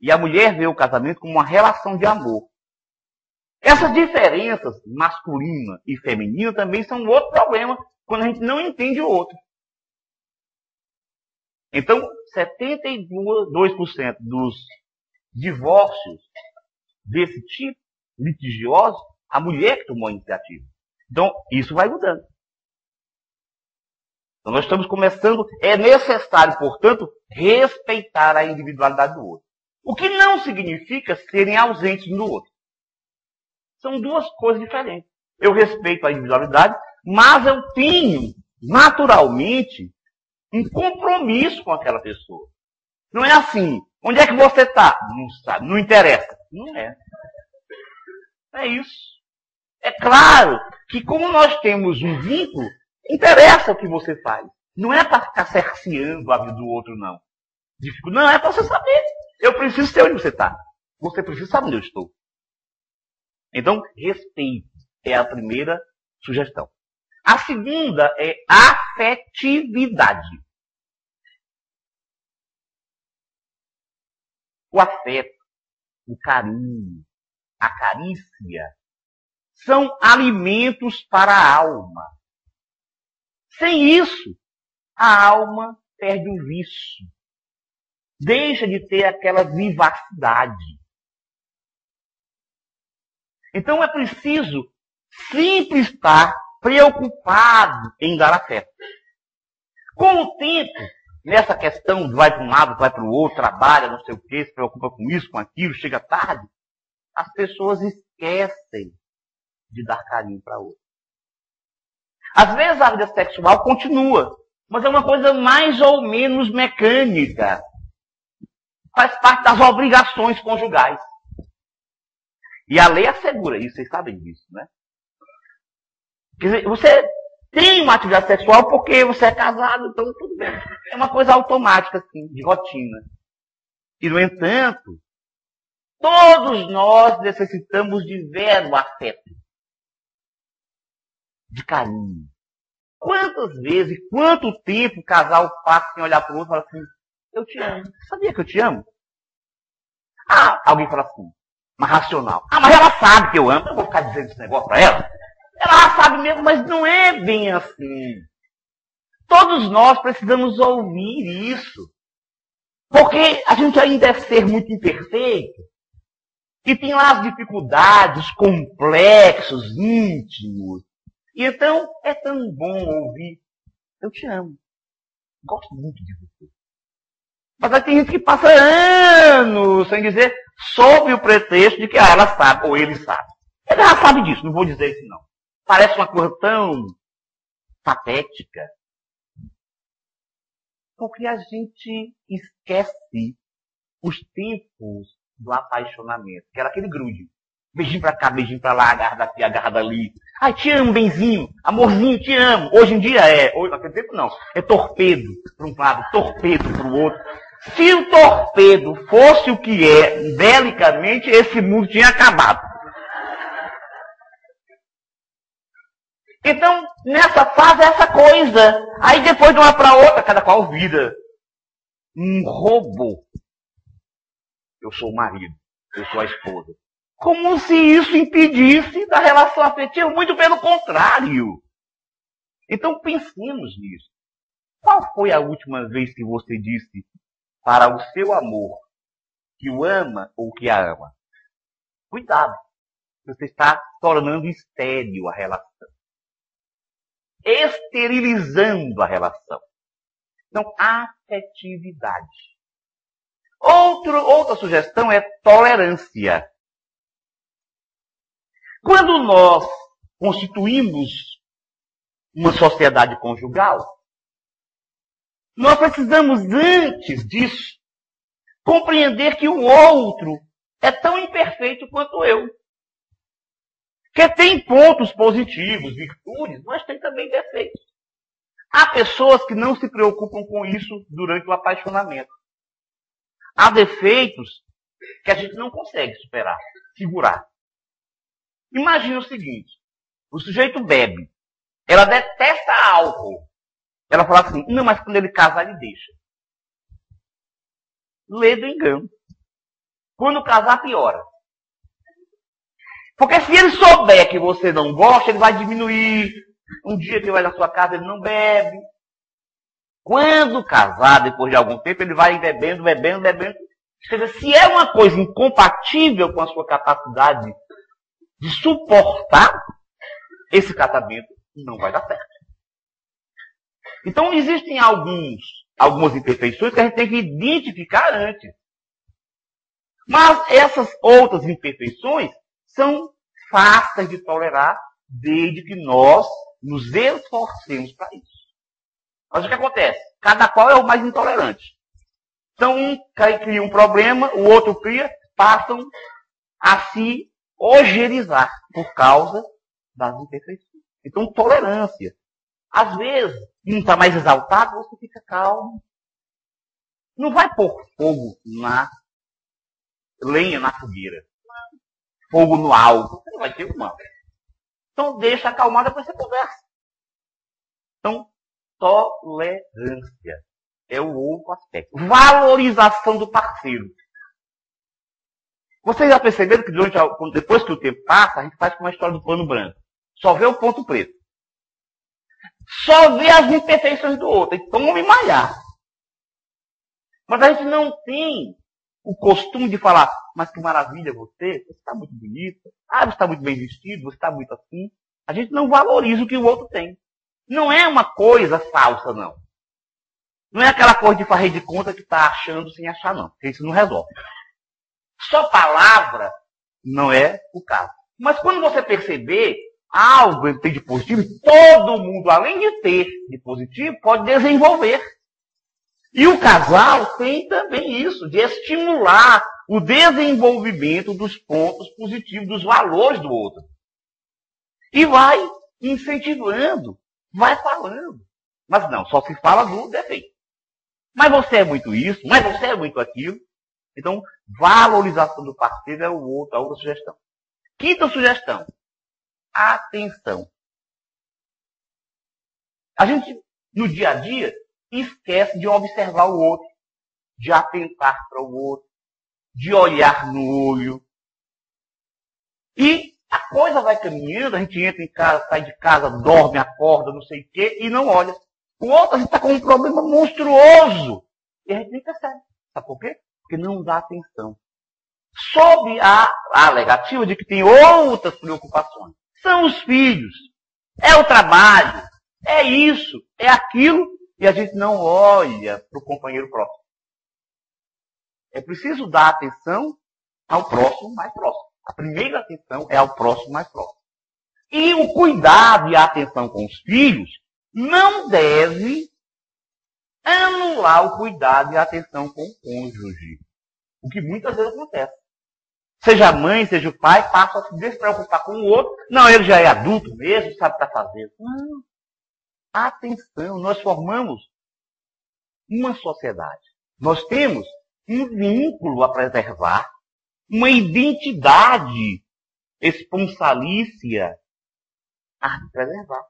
E a mulher vê o casamento como uma relação de amor. Essas diferenças masculina e feminina também são outro problema quando a gente não entende o outro. Então, 72% dos divórcios desse tipo, litigiosos, a mulher que tomou a iniciativa. Então, isso vai mudando. Então, nós estamos começando, é necessário, portanto, respeitar a individualidade do outro. O que não significa serem ausentes um do outro. São duas coisas diferentes. Eu respeito a individualidade, mas eu tenho, naturalmente, um compromisso com aquela pessoa. Não é assim, onde é que você está? Não sabe, não interessa. Não é. É isso. É claro que como nós temos um vínculo, interessa o que você faz. Não é para ficar cerceando a vida do outro, não. Não, é para você saber. Eu preciso saber onde você está. Você precisa saber onde eu estou. Então, respeito é a primeira sugestão. A segunda é afetividade. O afeto, o carinho, a carícia são alimentos para a alma. Sem isso, a alma perde o vício. Deixa de ter aquela vivacidade. Então é preciso sempre estar preocupado em dar afeto. Com o tempo, nessa questão vai para um lado, vai para o outro, trabalha, não sei o quê, se preocupa com isso, com aquilo, chega tarde, as pessoas esquecem de dar carinho para outra. Às vezes a vida sexual continua, mas é uma coisa mais ou menos mecânica. Faz parte das obrigações conjugais. E a lei assegura isso, vocês sabem disso, né? Quer dizer, você tem uma atividade sexual porque você é casado, então tudo bem. É uma coisa automática, assim, de rotina. E, no entanto, todos nós necessitamos de verbo afeto. De carinho. Quantas vezes, quanto tempo o casal passa sem olhar para o outro e fala assim, eu te amo. Sabia que eu te amo? Ah, alguém fala assim, mas racional. Ah, mas ela sabe que eu amo. Eu vou ficar dizendo esse negócio para ela. Ela sabe mesmo, mas não é bem assim. Todos nós precisamos ouvir isso. Porque a gente ainda é ser muito imperfeito. E tem lá as dificuldades, complexos, íntimos. E então é tão bom ouvir, eu te amo. Gosto muito de você. Mas aí tem gente que passa anos sem dizer, sob o pretexto de que ela sabe, ou ele sabe. Ele já sabe disso, não vou dizer isso não. Parece uma coisa tão patética. Porque a gente esquece os tempos do apaixonamento, que era aquele grude. Beijinho pra cá, beijinho pra lá, agarra daqui, agarra dali. Ai, te amo, benzinho, amorzinho, te amo. Hoje em dia naquele tempo não, é torpedo para um lado, torpedo para o outro. Se o torpedo fosse o que é, belicamente, esse mundo tinha acabado. Então, nessa fase é essa coisa. Aí depois de uma para outra, cada qual vira um robô. Eu sou o marido, eu sou a esposa. Como se isso impedisse da relação afetiva, muito pelo contrário. Então pensemos nisso. Qual foi a última vez que você disse para o seu amor que o ama ou que a ama? Cuidado, você está tornando estéril a relação. Esterilizando a relação. Então, afetividade. Outra sugestão é tolerância. Quando nós constituímos uma sociedade conjugal, nós precisamos, antes disso, compreender que o outro é tão imperfeito quanto eu. Que tem pontos positivos, virtudes, mas tem também defeitos. Há pessoas que não se preocupam com isso durante o apaixonamento. Há defeitos que a gente não consegue superar, segurar. Imagina o seguinte, o sujeito bebe, ela detesta álcool. Ela fala assim, não, mas quando ele casar, ele deixa. Lê do engano. Quando casar, piora. Porque se ele souber que você não gosta, ele vai diminuir. Um dia que ele vai na sua casa, ele não bebe. Quando casar, depois de algum tempo, ele vai bebendo. Ou seja, se é uma coisa incompatível com a sua capacidade de suportar esse casamento, não vai dar certo. Então, existem algumas imperfeições que a gente tem que identificar antes. Mas essas outras imperfeições são fáceis de tolerar desde que nós nos esforcemos para isso. Mas o que acontece? Cada qual é o mais intolerante. Então, um cria um problema, o outro cria, passam a se ogerizar por causa das imperfeições. Então, tolerância. Às vezes, não está mais exaltado, você fica calmo. Não vai pôr fogo na lenha na fogueira. Fogo no álcool. Você não vai ter mal. Então, deixa acalmar, depois você conversa. Então, tolerância é o outro aspecto. Valorização do parceiro. Vocês já perceberam que depois que o tempo passa, a gente faz como a história do pano branco. Só vê o ponto preto. Só vê as imperfeições do outro. Então, vamos malhar. Mas a gente não tem o costume de falar, mas que maravilha você está muito bonita, você está muito bem vestido, você está muito assim. A gente não valoriza o que o outro tem. Não é uma coisa falsa, não. Não é aquela coisa de fazer de conta que está achando sem achar, não. Porque isso não resolve. Só palavra não é o caso. Mas quando você perceber algo que tem de positivo, todo mundo, além de ter de positivo, pode desenvolver. E o casal tem também isso, de estimular o desenvolvimento dos pontos positivos, dos valores do outro. E vai incentivando, vai falando. Mas não, só se fala do defeito. Mas você é muito isso, mas você é muito aquilo. Então, valorização do parceiro é a outra sugestão. Quinta sugestão. Atenção. A gente, no dia a dia, esquece de observar o outro, de atentar para o outro, de olhar no olho. E a coisa vai caminhando, a gente entra em casa, sai de casa, dorme, acorda, não sei o quê, e não olha. O outro, a gente está com um problema monstruoso. E a gente nem percebe. Sabe por quê? Porque não dá atenção. Sob a alegativa de que tem outras preocupações. São os filhos, é o trabalho, é isso, é aquilo, e a gente não olha para o companheiro próximo. É preciso dar atenção ao próximo mais próximo. A primeira atenção é ao próximo mais próximo. E o cuidado e a atenção com os filhos não deve anular o cuidado e a atenção com o cônjuge. O que muitas vezes acontece. Seja a mãe, seja o pai, passa a se despreocupar com o outro. Não, ele já é adulto mesmo, sabe o que está fazendo. Não. Atenção, nós formamos uma sociedade. Nós temos um vínculo a preservar, uma identidade esponsalícia a preservar.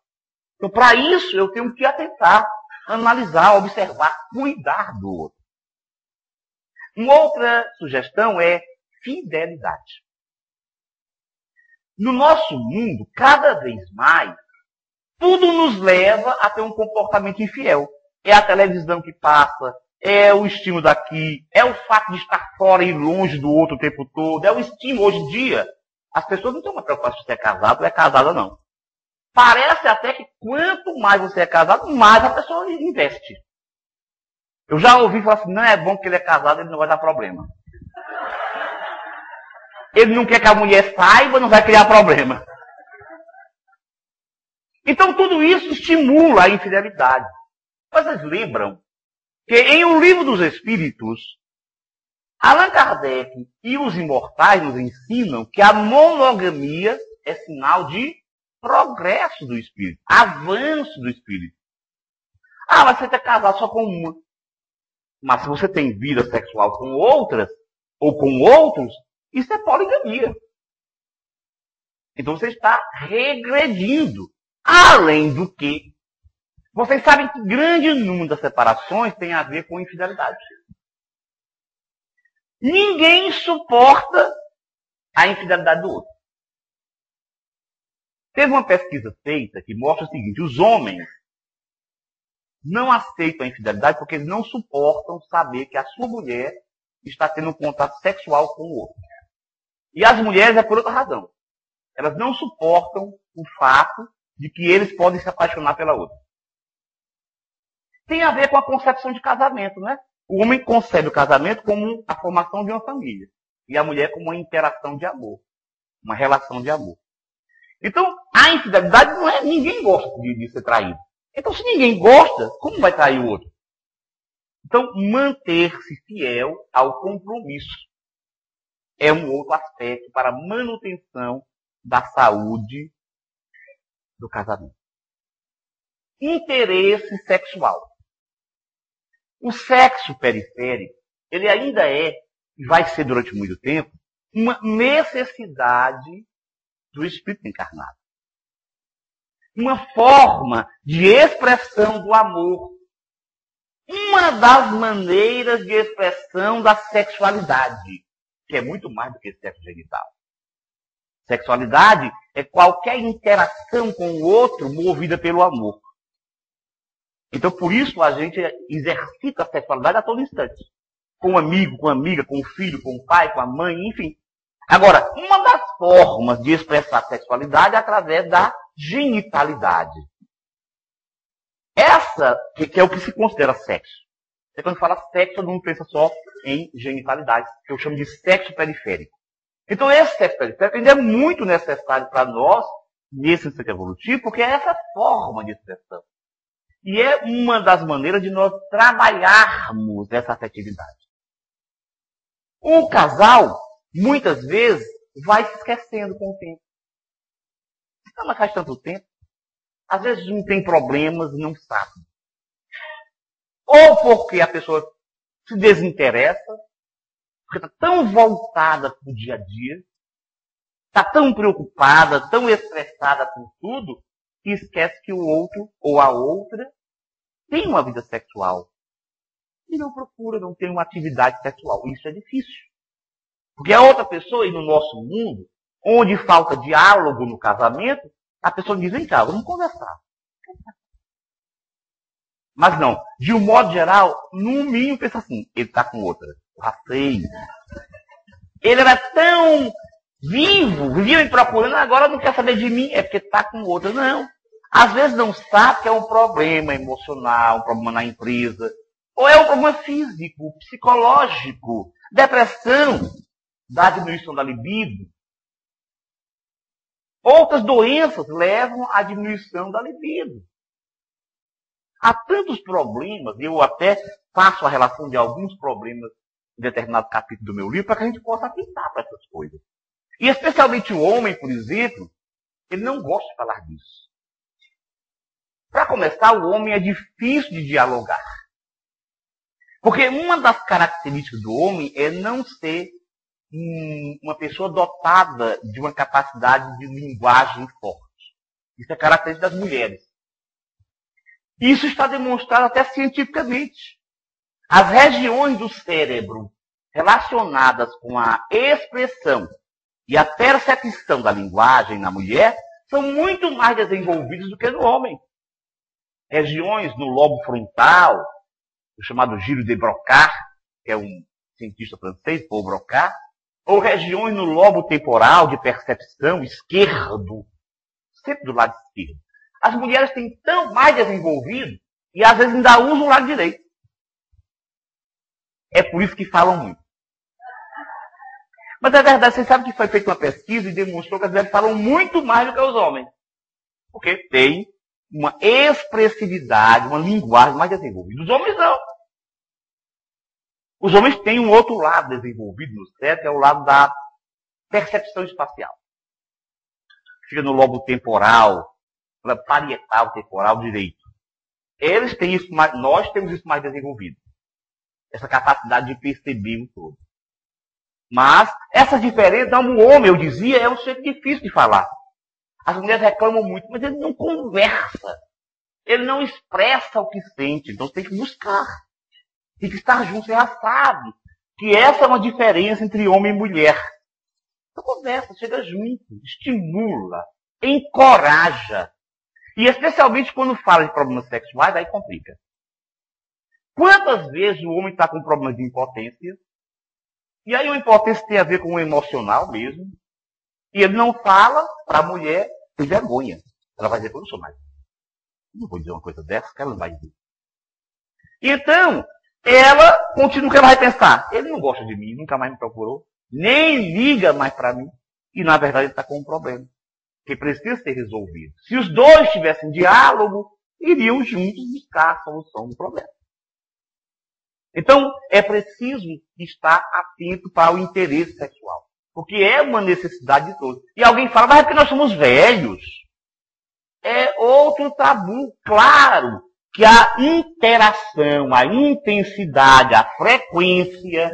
Então, para isso, eu tenho que atentar, analisar, observar, cuidar do outro. Uma outra sugestão é fidelidade. No nosso mundo, cada vez mais, tudo nos leva a ter um comportamento infiel. É a televisão que passa, é o estímulo daqui, é o fato de estar fora e longe do outro o tempo todo, é o estímulo. Hoje em dia, as pessoas não têm uma preocupação se é casado ou é casada, não. Parece até que quanto mais você é casado, mais a pessoa investe. Eu já ouvi falar assim, não é bom que ele é casado, ele não vai dar problema. Ele não quer que a mulher saiba, não vai criar problema. Então tudo isso estimula a infidelidade. Vocês lembram que em O Livro dos Espíritos, Allan Kardec e os imortais nos ensinam que a monogamia é sinal de progresso do espírito, avanço do espírito. Ah, mas você está casado só com uma. Mas se você tem vida sexual com outras, ou com outros, isso é poligamia. Então você está regredindo. Além do que, vocês sabem que grande número das separações tem a ver com infidelidade. Ninguém suporta a infidelidade do outro. Teve uma pesquisa feita que mostra o seguinte: os homens não aceitam a infidelidade porque eles não suportam saber que a sua mulher está tendo um contato sexual com o outro. E as mulheres é por outra razão. Elas não suportam o fato de que eles podem se apaixonar pela outra. Tem a ver com a concepção de casamento, né? O homem concebe o casamento como a formação de uma família. E a mulher como uma interação de amor. Uma relação de amor. Então, a infidelidade não é... Ninguém gosta de ser traído. Então, se ninguém gosta, como vai trair o outro? Então, manter-se fiel ao compromisso é um outro aspecto para a manutenção da saúde do casamento. Interesse sexual. O sexo periférico, ele ainda é, e vai ser durante muito tempo, uma necessidade do espírito encarnado. Uma forma de expressão do amor. Uma das maneiras de expressão da sexualidade, que é muito mais do que sexo genital. Sexualidade é qualquer interação com o outro movida pelo amor. Então, por isso, a gente exercita a sexualidade a todo instante. Com um amigo, com uma amiga, com o filho, com o pai, com a mãe, enfim. Agora, uma das formas de expressar a sexualidade é através da genitalidade. Essa que é o que se considera sexo. Você, quando fala sexo, todo mundo pensa só em genitalidade, que eu chamo de sexo periférico. Então, esse sexo periférico ainda é muito necessário para nós, nesse instante evolutivo, porque é essa forma de expressão. E é uma das maneiras de nós trabalharmos essa afetividade. O casal, muitas vezes, vai se esquecendo com o tempo. Não, mas faz tanto tempo. Às vezes não tem problemas e não sabe. Ou porque a pessoa se desinteressa, porque está tão voltada para o dia a dia, está tão preocupada, tão estressada com tudo, que esquece que o outro ou a outra tem uma vida sexual. E não procura, não tem uma atividade sexual. Isso é difícil. Porque a outra pessoa, e no nosso mundo, onde falta diálogo no casamento, a pessoa diz, vem cá, vamos conversar. Mas não, de um modo geral, no mínimo pensa assim, ele está com outra. Passei. Ele era tão vivo, vivia me procurando, agora não quer saber de mim, é porque está com outra. Não. Às vezes não sabe que é um problema emocional, um problema na empresa, ou é um problema físico, psicológico, depressão, da diminuição da libido. Outras doenças levam à diminuição da libido. Há tantos problemas, eu até faço a relação de alguns problemas em determinado capítulo do meu livro, para que a gente possa atentar para essas coisas. E especialmente o homem, por exemplo, ele não gosta de falar disso. Para começar, o homem é difícil de dialogar. Porque uma das características do homem é não ser uma pessoa dotada de uma capacidade de linguagem forte. Isso é característica das mulheres. Isso está demonstrado até cientificamente. As regiões do cérebro relacionadas com a expressão e a percepção da linguagem na mulher são muito mais desenvolvidas do que no homem. Regiões no lobo frontal, o chamado giro de Brocard, que é um cientista francês, Paul Brocard, ou regiões no lobo temporal de percepção esquerdo, sempre do lado esquerdo. As mulheres têm tão mais desenvolvido e às vezes ainda usam o lado direito. É por isso que falam muito. Mas é verdade, vocês sabem que foi feita uma pesquisa e demonstrou que as mulheres falam muito mais do que os homens. Porque tem uma expressividade, uma linguagem mais desenvolvida. Os homens não. Os homens têm um outro lado desenvolvido no cérebro, que é o lado da percepção espacial. Fica no lobo temporal, parietal temporal direito. Eles têm isso mais, nós temos isso mais desenvolvido. Essa capacidade de perceber o todo. Mas essa diferença, o homem, eu dizia, é um ser difícil de falar. As mulheres reclamam muito, mas ele não conversa. Ele não expressa o que sente. Então tem que buscar. Tem que estar junto. Você já sabe que essa é uma diferença entre homem e mulher. Então conversa, chega junto, estimula, encoraja. E especialmente quando fala de problemas sexuais, aí complica. Quantas vezes o homem está com problemas de impotência? E aí a impotência tem a ver com o emocional mesmo. E ele não fala para a mulher, tem vergonha. Ela vai dizer que eu não sou mais. Não vou dizer uma coisa dessa, que ela não vai dizer. Então, ela continua, o que ela vai pensar? Ele não gosta de mim, nunca mais me procurou, nem liga mais para mim. E na verdade ele está com um problema, que precisa ser resolvido. Se os dois tivessem diálogo, iriam juntos buscar a solução do problema. Então, é preciso estar atento para o interesse sexual. Porque é uma necessidade de todos. E alguém fala, mas é porque nós somos velhos. É outro tabu. Claro que a interação, a intensidade, a frequência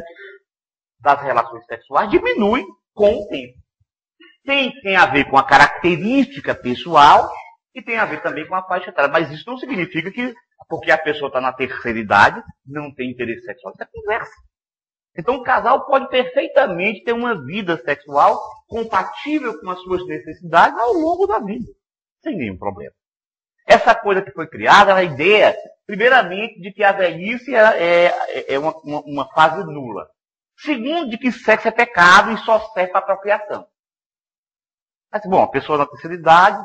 das relações sexuais diminui com o tempo. Tem a ver com a característica pessoal e tem a ver também com a faixa etária. Mas isso não significa que, porque a pessoa está na terceira idade, não tem interesse sexual. Isso é conversa. Então o casal pode perfeitamente ter uma vida sexual compatível com as suas necessidades ao longo da vida, sem nenhum problema. Essa coisa que foi criada é a ideia, primeiramente, de que a velhice é uma fase nula. Segundo, de que sexo é pecado e só serve para procriação. Mas, bom, a pessoa na terceira idade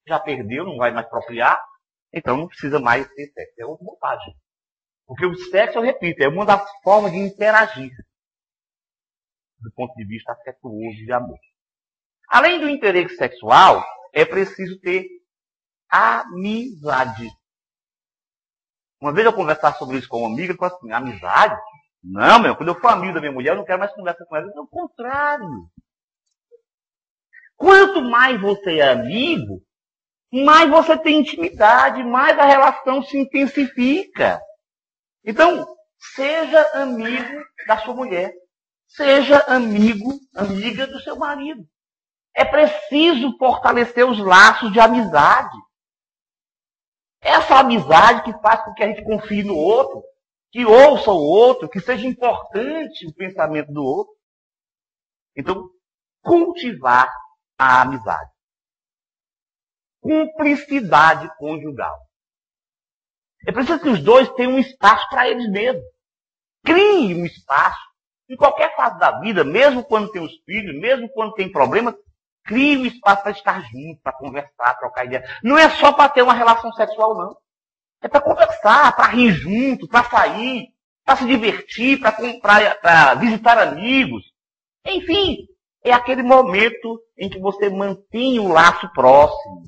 já perdeu, não vai mais procriar, então não precisa mais ter sexo. É outra bobagem. Porque o sexo, eu repito, é uma das formas de interagir do ponto de vista afetuoso de amor. Além do interesse sexual, é preciso ter amizade. Uma vez eu conversar sobre isso com uma amiga, eu falei assim, amizade? Não, quando eu for amigo da minha mulher, eu não quero mais conversar com ela. Ao contrário. Quanto mais você é amigo, mais você tem intimidade, mais a relação se intensifica. Então, seja amigo da sua mulher. Seja amiga do seu marido. É preciso fortalecer os laços de amizade. Essa amizade que faz com que a gente confie no outro, que ouça o outro, que seja importante o pensamento do outro. Então, cultivar a amizade. Cumplicidade conjugal. É preciso que os dois tenham um espaço para eles mesmos. Crie um espaço. Em qualquer fase da vida, mesmo quando tem os filhos, mesmo quando tem problemas, crie um espaço para estar junto, para conversar, trocar ideia. Não é só para ter uma relação sexual, não. É para conversar, para rir junto, para sair, para se divertir, para visitar amigos. Enfim, é aquele momento em que você mantém o laço próximo.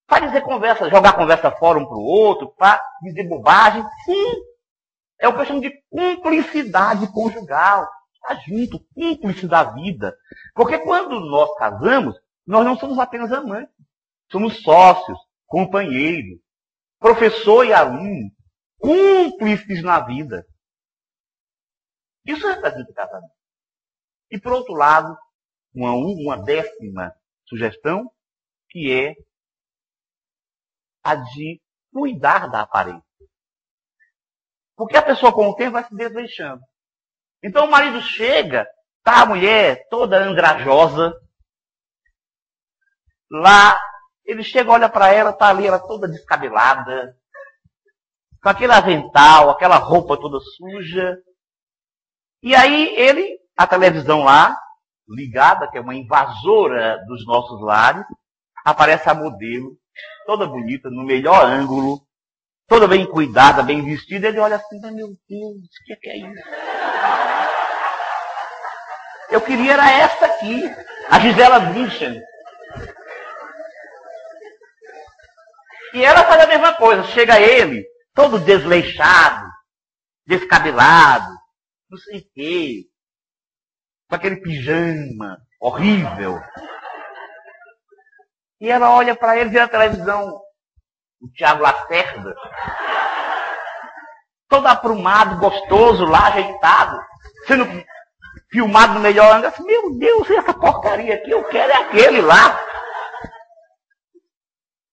Para dizer conversa, jogar conversa fora um para o outro, para dizer bobagem. Sim, é o que eu chamo de cumplicidade conjugal. Está junto, cúmplice da vida. Porque quando nós casamos, nós não somos apenas amantes. Somos sócios, companheiros, professor e aluno, cúmplices na vida. Isso representa o casamento. E, por outro lado, uma décima sugestão, que é a de cuidar da aparência. Porque a pessoa com o tempo vai se desleixando. Então o marido chega, tá a mulher toda andrajosa. Lá, ele chega, olha para ela, tá ali, ela toda descabelada. Com aquele avental, aquela roupa toda suja. E aí ele, a televisão lá, ligada, que é uma invasora dos nossos lares, aparece a modelo, toda bonita, no melhor ângulo, toda bem cuidada, bem vestida. Ele olha assim, meu Deus, o que é isso? Eu queria era essa aqui, a Gisela Bündchen. E ela faz a mesma coisa, chega ele, todo desleixado, descabelado, não sei o quê, com aquele pijama horrível. E ela olha para ele, vê na televisão, o Tiago Lacerda, todo aprumado, gostoso, lá, ajeitado, sendo filmado no melhor ângulo. Assim, meu Deus, essa porcaria aqui, eu quero é aquele lá.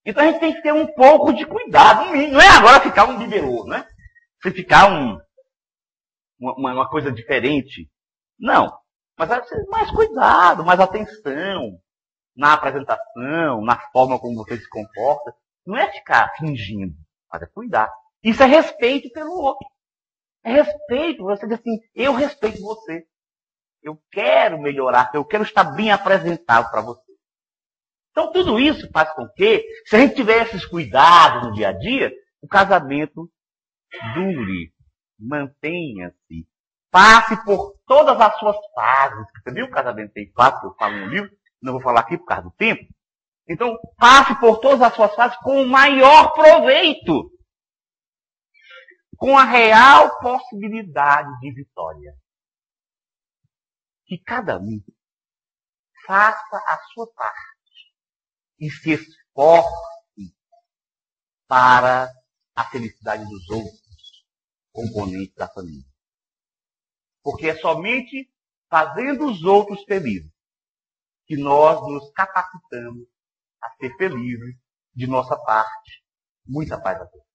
Então a gente tem que ter um pouco de cuidado. Não é agora ficar um bibelô, né? Se ficar uma coisa diferente. Não. Mas é mais cuidado, mais atenção na apresentação, na forma como você se comporta. Não é ficar fingindo, mas é cuidar. Isso é respeito pelo outro. É respeito. Você diz assim, eu respeito você. Eu quero melhorar, eu quero estar bem apresentado para você. Então tudo isso faz com que, se a gente tiver esses cuidados no dia a dia, o casamento dure, mantenha-se, passe por todas as suas fases. Você viu? O casamento tem fases, eu falo no livro, não vou falar aqui por causa do tempo. Então, passe por todas as suas fases com o maior proveito, com a real possibilidade de vitória. Que cada um faça a sua parte e se esforce para a felicidade dos outros componentes da família. Porque é somente fazendo os outros felizes que nós nos capacitamos a ser felizes de nossa parte. Muita paz a todos.